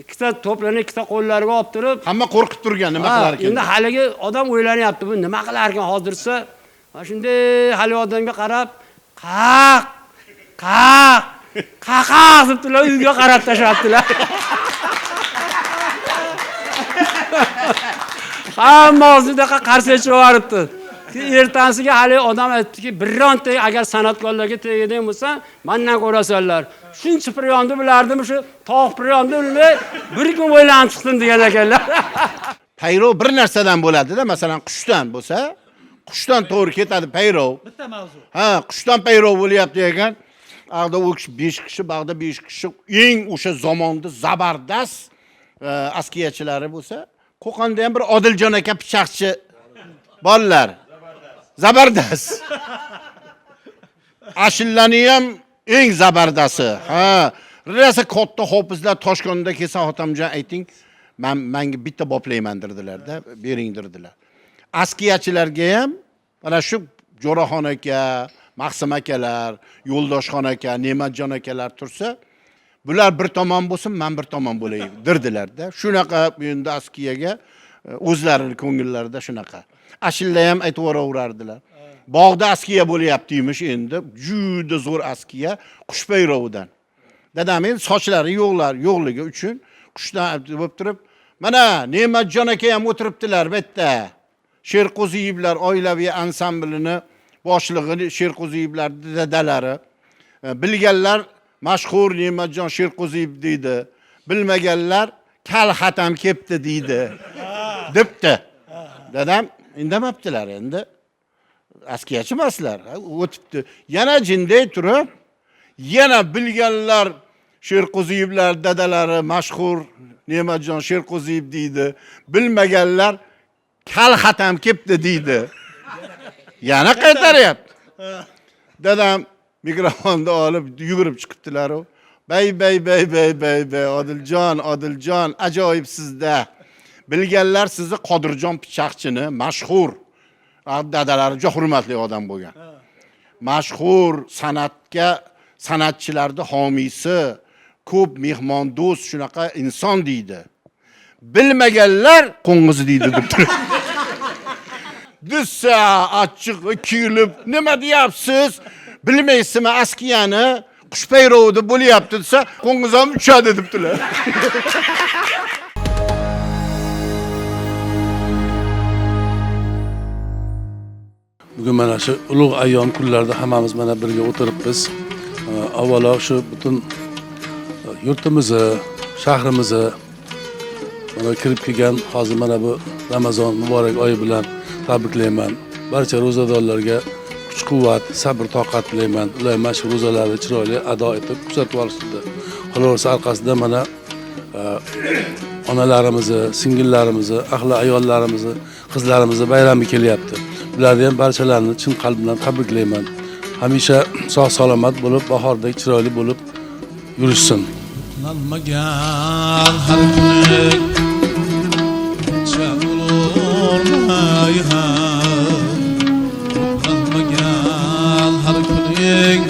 S7: ikkita to'plini ikkita qo'llariga olib turib,
S2: hamma qo'rqib turgan, nima qilar ekan?
S7: Endi haligi odam o'ylanyapti, bu nima qilar ekan hozirsa? Mana shunday hali odamga qarab, qaq debdilar, uyga qarab tashlabdilar. Hamma o'zida qarsak chiqaribdi. Ertasiga hali odam aytdiki, bironta agar san'atkorlarga tegadigan bo'lsa, mendan ko'rasanlar. Shuncha priyomni bilardim, shu tog' priyomni bilmay, bir kun o'ylanib chiqdim degan ekanlar.
S2: Payrov bir narsadan bo'ladi-da, masalan, qushdan bo'lsa, qushdan to'g'ri ketadi payrov.
S1: Bitta mavzu.
S2: Ha, qushdan payrov bo'lyapti ekan. Aqda u kishi 5 kishi, bag'da 5 kishi eng o'sha zamonda zabardast askiyachilari bo'lsa, Qo'qonda ham bir Odiljon aka pichoqchi bolalar. Zabardast. Ashillani ham eng zabardasi. Ha, rosa katta hofizlar Toshkentda kelsa, Hotamjon ayting, menga bitta boplayman dirdilar-da, bering dirdilar. Askiyachilarga ham mana shu Jo'raxon aka, Maqsim akalar, Yo'ldoshxon aka, Ne'matjon akalar tursa, bular bir tomon bo'lsin, men bir tomon bo'lay dirdilar-da. Shunaqa endi askiyaga o'zlarining ko'ngillarida shunaqa. Ashilla ham aytib yuborardilar. Bog'da askiya bo'lyapti-yimish endi, juda zo'r askiya qushpayrovidan. Dadam endi sochlari yo'qligi uchun qushdan bo'lib turib, mana Ne'matjon aka ham o'tiribdilar bu yerda. Sherqo'ziyevlar oilaviy ansamblini boshlig'i Sherqo'ziyevlar dadalari. Bilganlar mashhur Ne'matjon Sherqo'ziyev deydi. Bilmaganlar kal xatam kepti deydi. Debdi. Dadam indamabdilar endi. Askiyachi emaslar, o'tibdi. Yana jinday turib, yana bilganlar Sherqo'ziyevlar dadalari mashhur Ne'matjon Sherqo'ziyev deydi. Bilmaganlar kal xatam kepti deydi. Yana qaytaryapti. Dadam mikrofonni olib yugurib chiqibdilar u. Bay, Odiljon, ajoyib sizda. Bilganlar sizni Qodirjon pichoqchini mashhur dadalari juda hurmatli odam bo'lgan. Mashhur san'atchilarning homiysi, ko'p mehmondo'st shunaqa inson deydi. Bilmaganlar qo'ng'iz deydi deb turib. Desa achchiq kiyilib, nima deyapsiz? Bilmaysizmi askiyani qushpayrovda bo'lyapti desa, qo'ng'iz ham uchadi debdilar.
S11: Bugun mana shu ulug' ayyom kunlarda hammamiz mana birga o'tiribmiz. Avvalo shu butun yurtimizni, shahrimizni mana kirib kelgan hozir mana bu Ramazon muborak oyi bilan tabriklayman. Barcha ro'zadorlarga kuch-quvvat, sabr-toqat tilayman. Ular mana shu ro'zalarni chiroyli ado etib kuzatib olishdi. Xolos orqasida mana onalarimizni, singillarimizni, ahli ayollarimizni, qizlarimizni bayrami kelyapti. Ularni ham barchalarini chin qalbimdan tabriklayman. hamisha sog' salomat bo'lib, bahordek chiroyli bo'lib yurishsin.
S10: Lanmagan har kuni buncha bo'lurmay Lanmagan har kuning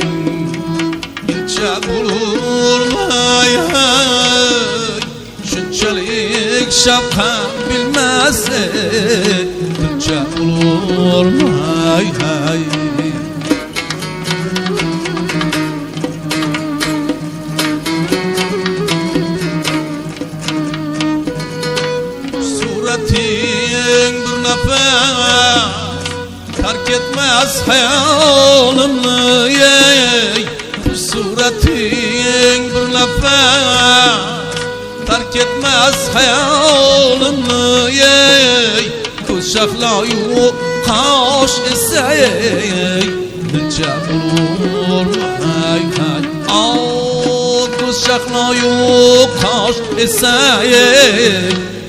S10: buncha bo'lurmay Shunchalik shafqat bilmaslik buncha bo'lurmay Surating bir nafas terk etmez hayolimni Surating bir nafas terk etmez hayolimni Ko'z shahloyu qosh esa buncha bo'lurmay Ko'z shahloyu qosh esa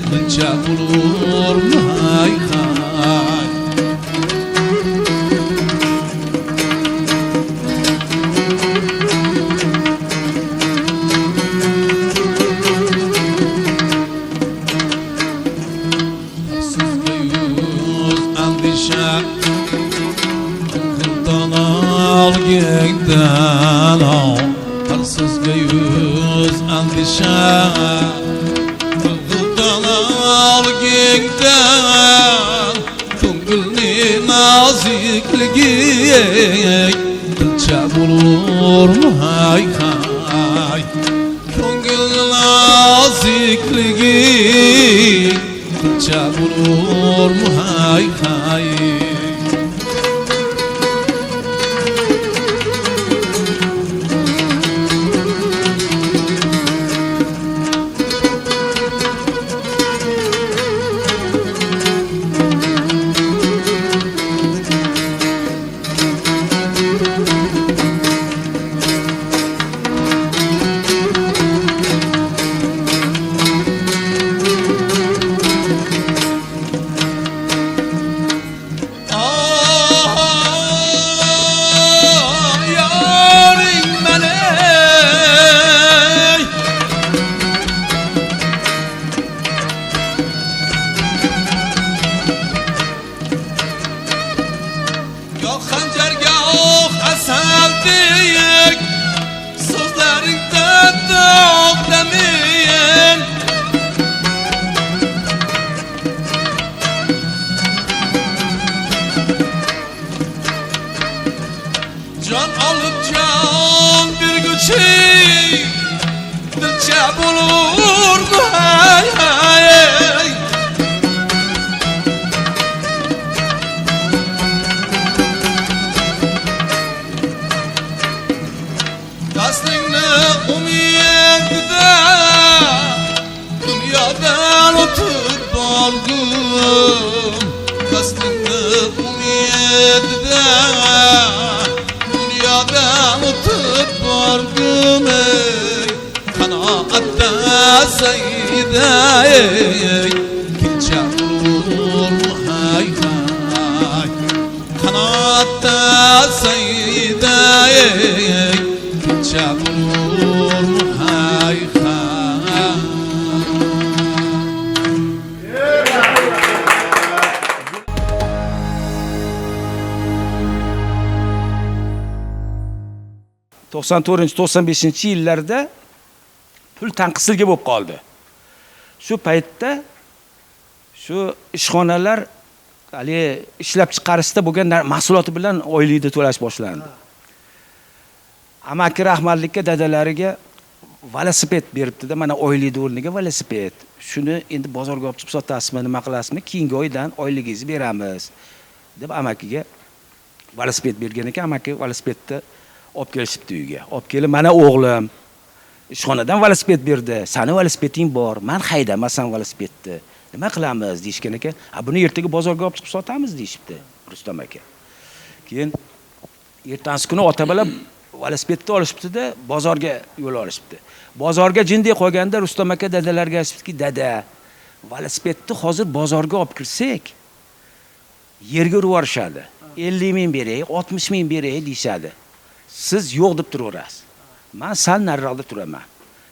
S10: buncha bo'lurmay Sizga yuz andisha Qildan olgingdan Sizga yuz andisha Olgingdan ko'ngilni nozikligi buncha bo'lurmay ko'ngilni nozikligi buncha bo'lurmay Can alıp can bir güçü dilçe bulur mu Dastını umiyetde dünyadan oturup aldım Dastını umiyetde dünyadan oturup aldım Kanaatta seyyidey Kimce bulur mu hay hay Kanaatta seyyidey Kimce bulur mu hay hay
S12: 94-95 yillarda pul tanqisligi bo'lib qoldi. Shu paytda shu ishxonalar hali ishlab chiqarishda bo'lgan mahsuloti bilan oylikni to'lash boshlandi. Amaki rahmatlikka dadalariga velosiped beribdi-da, mana oylikni o'rniga velosiped. Shuni endi bozorga olib chiqib sotasizmi, nima qilasizmi? Keyingi oydan oyligingizni beramiz deb amakiga velosiped bergan ekan. Amaki velosipedni olib kelishibdi uyga. Olib kelib, mana o'g'lim ishxonadan velosiped berdi. Sani velosipeding bor, men haydamasam velosipedni. Nima qilamiz deyishgan ekan. Buni ertaga bozorga olib chiqib sotamiz deyishibdi Rustam aka. Keyin ertangi kuni ota-bola velosipedni olishibdi-da, bozorga yo'l olishibdi. Bozorga jindek qolganda Rustam aka dadalarga aytibdiki, "Dada, velosipedni hozir bozorga olib kirsak, yerga urib yuborishadi. 50 ming beray, 60 ming beray deyishadi. Siz yo'q deb turaverasiz. Men sal nariroqda turaman.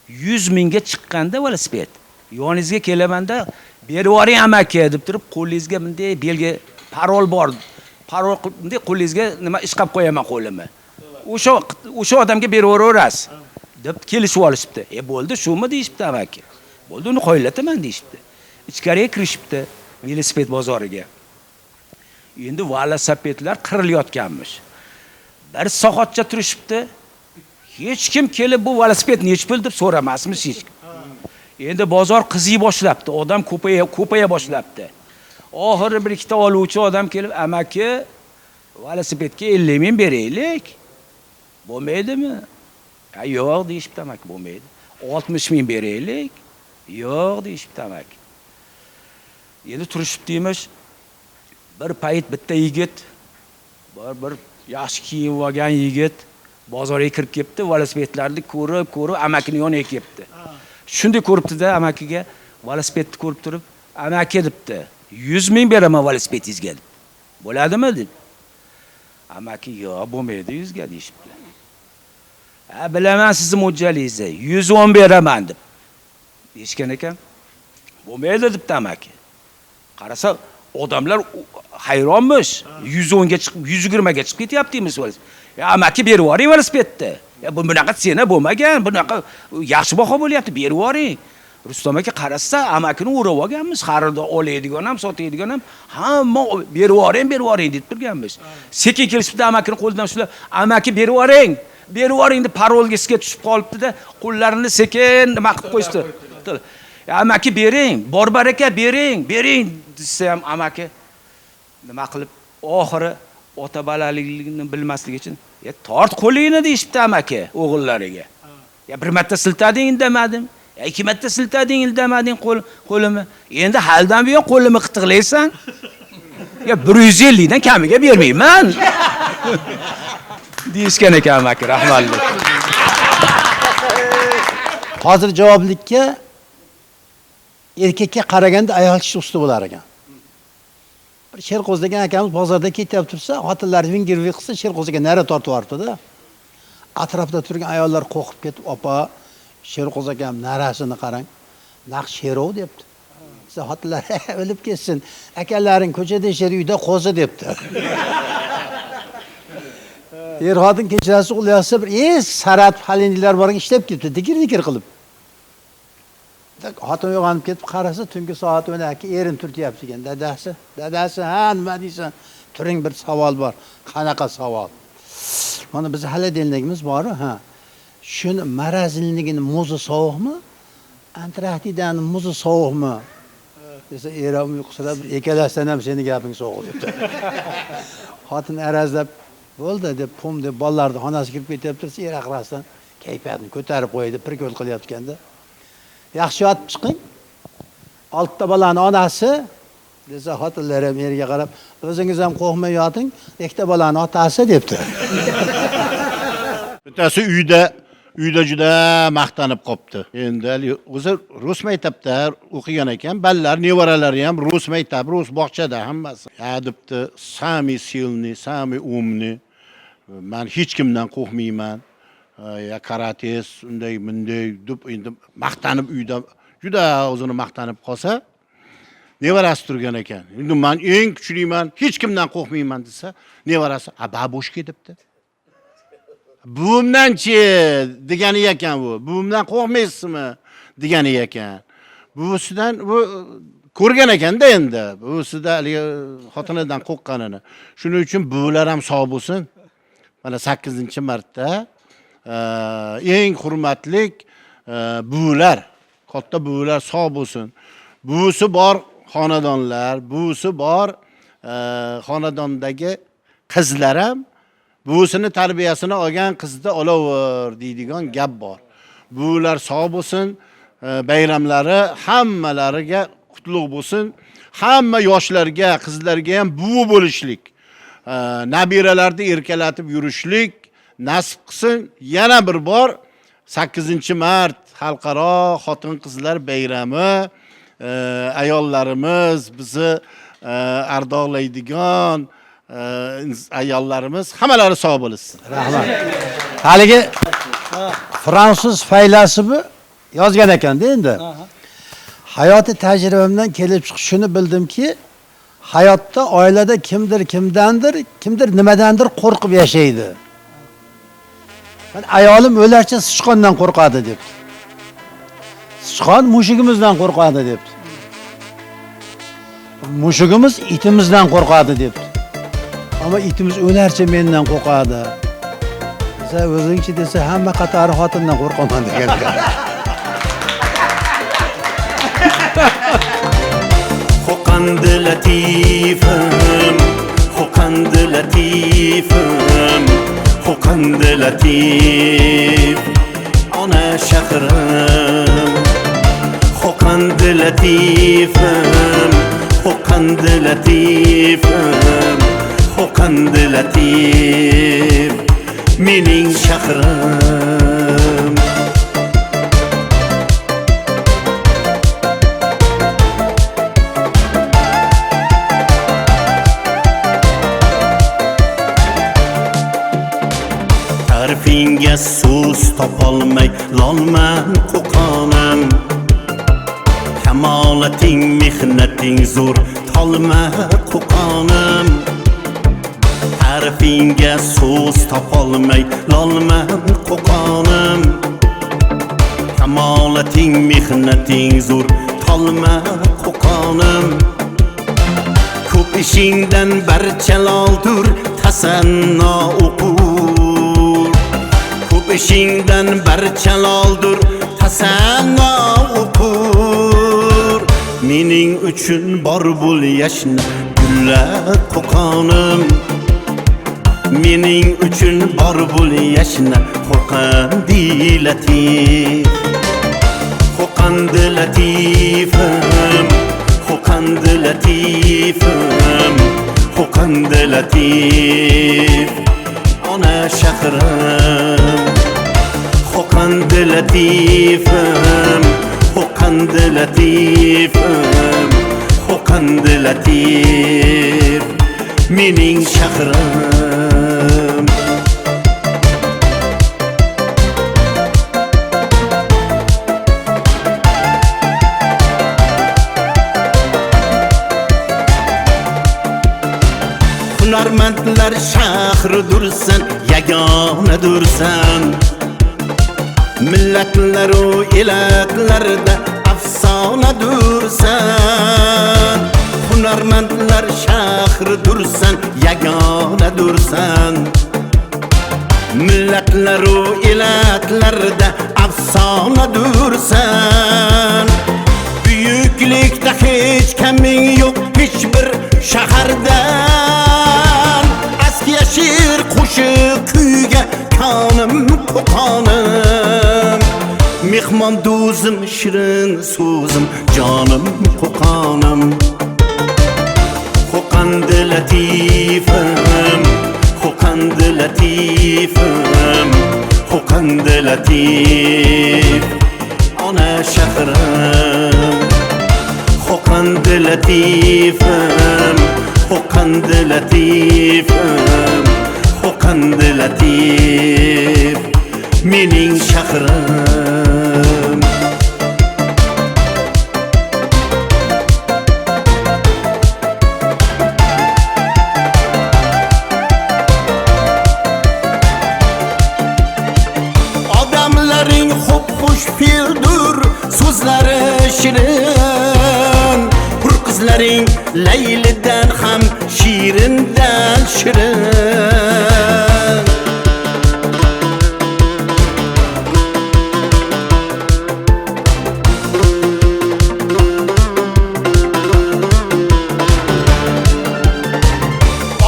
S12: 100 mingga chiqqanda velosiped, yoningizga kelamanda berib yuboring amaki deb turib, qo'lingizga bunday belgi parol bor. Parol bunday qo'lingizga nima ish qilib qo'yaman qo'limni. O'sha odamga berib yuboraverasiz deb kelishib olishibdi. Bo'ldi, shumi deyishibdi amaki. Bo'ldi, uni qo'ylataman deyishibdi. Ichkariga kirishibdi velosiped bozoriga. Endi velosipedlar qirilayotganmish. Bir soatcha turishibdi. Hech kim kelib bu velosiped nech pul deb so'ramasmish hech kim. Endi bozor qiziy boshlabdi, odam ko'paya boshlabdi. Oxiri bir ikkita oluvchi odam kelib, amaki, velosipedga 50 ming beraylik. Bo'lmaydimi? Yo'q deyishibdi amaki, bo'lmaydi. 60 ming beraylik. Yo'q deyishibdi amaki. Endi turishibdi emish. Bir payt bitta yigit, bir yaxshi kiyib olgan yigit bozorga kirib kelibdi, velosipedlarni ko'rib, amakini yoniga kelibdi. Shunday ko'ribdi-da, amakiga velosipedni ko'rib turib, amaki debdi, 100 ming beraman velosipedingizga deb. Bo'ladimi deb. Amaki, yo'q, bo'lmaydi 100 ga deyishibdi. Bilaman sizni mo'ljallingizni, 110 beraman deb. Deyishgan ekan. Bo'lmaydi debdi amaki. Qarasa, odamlar hayronmish. 110 ga chiqib, 120 ga chiqib ketyaptimiz. Amaki berib yuboring velosipedni. Bu bunaqa sena bo'lmagan, bunaqa yaxshi baho bo'lyapti, berib yuboring. Rustam aka qarasa, amakini o'rab olganmiz, xaridor oladigan ham, sotadigan ham, hamma berib yuboring deb turganmiz. Sekin kelishibdi amakini qo'lidan ushlab, amaki berib yuboring deb parolgasiga tushib qolibdi-da, qo'llarini sekin nima qilib qo'yishdi. Amaki bering, bor baraka bering desa ham amaki nima qilib oxiri ota balaligini bilmasligi uchun tort qo'lingni deyishibdi amaki o'g'illariga. Bir marta siltading indamadim. 2 marta siltading indamading qo'limni. Endi haldan buyon qo'limni qitiqlaysan. 150 dan kamiga bermayman. Deyishgan ekan amaki, rahmatli.
S6: Hozir javoblikka erkakka qaraganda ayol kishi usti bo'lar ekan. Bir Sherqo'z degan akamiz bozorda ketyapti tursa, xotinlar vingir-ving qilsa, Sherqo'zga nari tortib yuboribdi-da. Atrofda turgan ayollar qo'rqib ketib, "Opa, Sherqo'z akam narasini qarang. Naq sherov" debdi. Xotinlar o'lib ketsin. Akalaring ko'chada yashar, uyda qo'zi debdi. Er-xotin kechasi uxlayotsa, bir sarat halindilar borga ishlab ketdi, dikir qilib. Xotin uyg'onib ketib qarasa, tungi soat 12 erim turtyapti ekan. Dadasi, ha, nima deysan? Turing, bir savol bor. Qanaqa savol? Mana biz hali denligimiz bor-ku, ha. Shuni marazilligini muzi sovuqmi? Antraxtidan muzi sovuqmi? Desa, erim uyqusirab, "Ikkalasidan ham seni gaping sovuq" debdi. Xotin arazlab, "Bo'ldi" deb, "Pum" deb bolalarni xonasiga kirib ketyapti, er aqrasdan kayfiyatni ko'tarib qo'ydi, prikol qilyapti-ganda. "Yaxshi yotib chiqing. 6 ta bolaning onasi" desa, xotinlar ham erga qarab, "O'zingiz ham qo'rqmay yoting, 2 ta bolaning otasi" debdi.
S2: Bittasi uyda juda maqtanib qopti. Endi o'zi rus maktabda o'qigan ekan, ballar, nevaralari ham rus maktab, rus bog'chada hammasi. Ha debdi, "Sami silni, sami umni. Men hech kimdan qo'rqmayman. Ya karates, unday deb endi maqtanib uyda juda o'zini maqtanib qolsa, nevarasi turgan ekan. Endi men eng kuchliman, hech kimdan qo'rqmayman" desa, nevarasi, "Babushka" debdi. "Buvimdan-chi" degani ekan bu. "Buvimdan qo'rqmaysizmi?" degani ekan. Buvisidan bu ko'rgan ekanda endi. Buvisida xotinidan qo'rqqanini. Shuning uchun buvilar ham sog' bo'lsin. Mana 8-marta eng hurmatlik buvilar, katta buvilar sog' bo'lsin. Buvisi bor xonadonlar, buvisi bor xonadondagi qizlar ham buvisini tarbiyasini olgan qizni olaver deydigan gap bor. Buvilar sog' bo'lsin, bayramlari hammalariga qutlug' bo'lsin. Hamma yoshlarga, qizlarga ham buvi bo'lishlik, nabiralarni erkalatib yurishlik nasib qilsin. Yana bir bor 8-mart xalqaro xotin-qizlar bayrami, ayollarimiz bizni ardoqlaydigan, ayollarimiz hammalari sog' bo'lsin.
S6: Rahmat. Haligi fransuz faylasufi yozgan ekanda endi. Hayoti tajribamdan kelib chiqib shuni bildimki, hayotda oilada kimdir nimadandir qo'rqib yashaydi. Men ayolim o'larcha sichqondan qo'rqadi deb. Sichqon mushugimizdan qo'rqadi deb. Mushugimiz itimizdan qo'rqadi deb. Ammo itimiz o'larcha mendan qo'rqadi. Desa o'zingchi desa hamma qatori xotindan qo'rqaman degan.
S13: Xo'qandi latifim, xo'qandi latifim, xo'qandi latif, ona shahrim. Xo'qandi latifim, xo'qandi latifim, xo'qandi latif, mening shahrim. Tarifingga so'z topolmay lolman qo'qonim. Kamolating mehnating zo'r tolma qo'qonim. Tarifingga so'z topolmay lolman qo'qonim. Kamolating mehnating zo'r tolma qo'qonim. Ko'p ishingdan barchaloldur tasanno o'qur. Ko'p ishingdan barchaloldur tasanno o'qur. Mening uchun bor bo'l yashna gullar qo'qonim. Mening uchun bor bo'l yashna xo'qandi latif. Xo'qandi latifim, xo'qandi latifim, xo'qandi latif, ona shahrim. Xo'qandi latifim, xo'qandi latifim, xo'qandi latif, mening shahrim. Hunarmandlar shahridursan, yagonadursan. Millatlaru elatlarda afsonadursan. Hunarmandlar shahridursan, yagonadursan. Millatlaru elatlarda afsonadursan. Buyuklikda hech kaming yo'q hech bir shahardan. Askiyashir qo'shiq kuyga konim qo'qonim. Mehmon do'zim shirin so'zim jonim qo'qonim. Xo'qandi latifim, xo'qandi latifim, xo'qandi latif, ona shahrim. Xo'qandi latifim, xo'qandi latifim, xo'qandi latif, mening shahrim. Odamlaring xush fe'ldur, so'zlari shirin. Hur qizlaring laylidan ham shirindan shirin.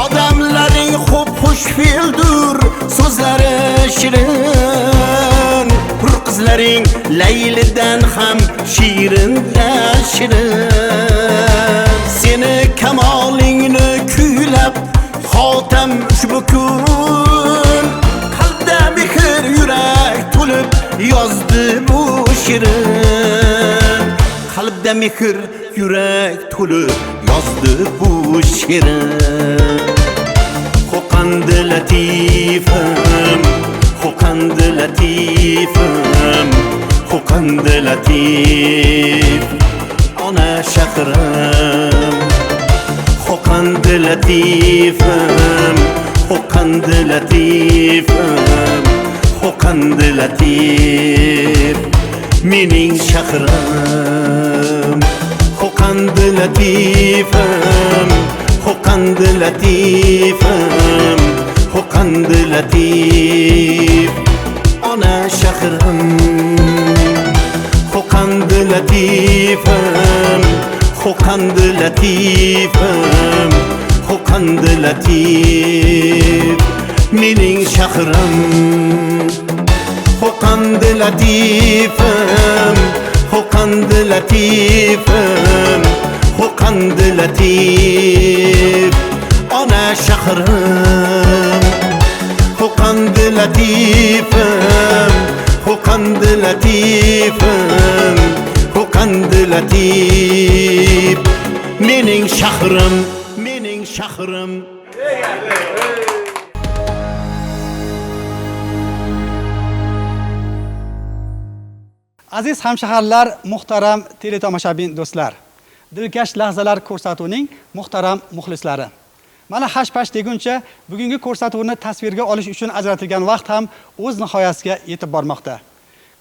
S13: Odamlaring xush fe'ldur, so'zlari shirin. Hur qizlaring laylidan ham shirindan shirin. Seni kamolingni kuylab xotam ushbu kun. Qalbda mehr yurak to'lib yozdi bu shirin. Qalbda mehr yurak to'lib yozdi bu shirin. خوقند لطیفم خوقند لطیفم خوقند لطیف آن شخرم خوقند لطیفم خوقند لطیفم خوقند لطیف mening shahrim خوقند لطیفم خوقند لطیفم خوقند لطیف آن شهرم خوقند لطیفم خوقند لطیفم خوقند لطیف mening shahrim خوقند لطیفم خوقند لطیفم خوقند لطیف آن شهرم خوقند لطیفم خوقند لطیفم خوقند لطیف mening shahrim
S1: Aziz hamshaharlar, muhtaram teletomoshabin do'stlar. Dilkash lahzalar ko'rsatuvining muhtaram muxlislari. Mana hash-pash deguncha bugungi ko'rsatuvni tasvirga olish uchun ajratilgan vaqt ham o'z nihoyasiga yetib bormoqda.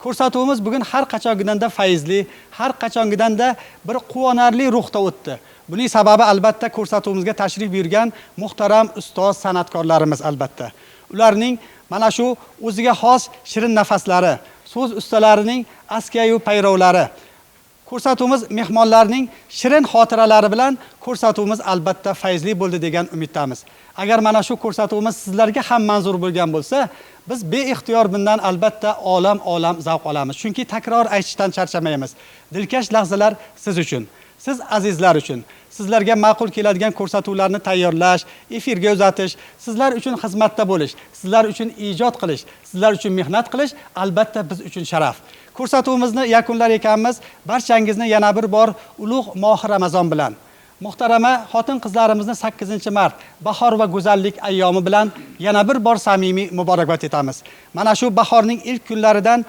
S1: Ko'rsatuvimiz bugun har qachongidanda fayzli, har qachongidanda bir quvonarli ruhda o'tdi. Buning sababi albatta ko'rsatuvimizga tashrif buyurgan muhtaram ustoz san'atkorlarimiz albatta. Ularning mana shu o'ziga xos shirin nafaslari, so'z ustalarining askiyayu payrovlari, ko'rsatuvimiz mehmonlarning shirin xotiralari bilan ko'rsatuvimiz albatta fayzli bo'ldi degan umiddamiz. Agar mana shu ko'rsatuvimiz sizlarga ham manzur bo'lgan bo'lsa, biz beixtiyor bundan albatta olam zavq olamiz. Chunki takror aytishdan charchamaymiz. Dilkash lahzalar siz uchun, siz azizlar uchun, sizlarga ma'qul keladigan ko'rsatuvlarni tayyorlash, efirga uzatish, sizlar uchun xizmatda bo'lish, sizlar uchun ijod qilish, sizlar uchun mehnat qilish albatta biz uchun sharaf. Ko'rsatuvimizni yakunlar ekanmiz. Barchangizni yana bir bor ulug' mohi Ramazon bilan, muhtarama xotin-qizlarimizni 8-mart bahor va go'zallik ayyomi bilan yana bir bor samimiy muborakbod etamiz. Mana shu bahorning ilk kunlaridan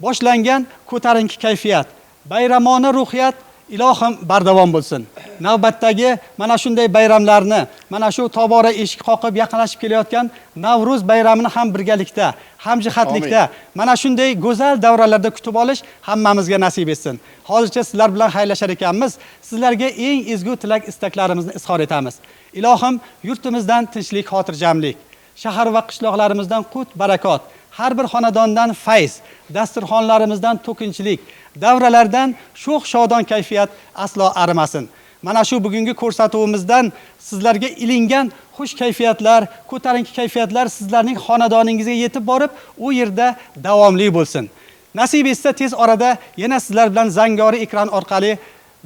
S1: boshlangan ko'tarinki kayfiyat, bayramona ruhiyat ilohim bardavom bo'lsin. Navbatdagi mana shunday bayramlarni, mana shu tobora eshik qoqib yaqinlashib kelayotgan Navruz bayramini ham birgalikda, hamjihatlikda, mana shunday go'zal davralarda kutib olish hammamizga nasib etsin. Hozircha sizlar bilan xayrlashar ekanmiz. Sizlarga eng ezgu tilak istaklarimizni izhor etamiz. Ilohim yurtimizdan tinchlik, xotirjamlik, shahar va qishloqlarimizdan qut, barakot, har bir xonadondan fayz, dasturxonlarimizdan to'kinchilik, davralardan sho'x shodon kayfiyat aslo arimasin. Mana shu bugungi ko'rsatuvimizdan sizlarga ilingan xush kayfiyatlar, ko'tarinki kayfiyatlar sizlarning xonadoningizga yetib borib, u yerda davomli bo'lsin. Nasib etsa tez orada yana sizlar bilan zangori ekran orqali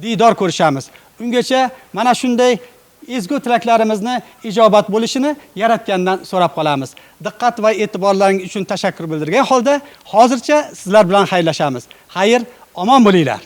S1: diydor ko'rishamiz. Ungacha mana shunday ezgu tilaklarimizni ijobat bo'lishini Yaratgandan so'rab qolamiz. Diqqat va e'tiborlaringiz uchun tashakkur bildirgan holda hozircha sizlar bilan xayrlashamiz. Xayr, omon bo'linglar.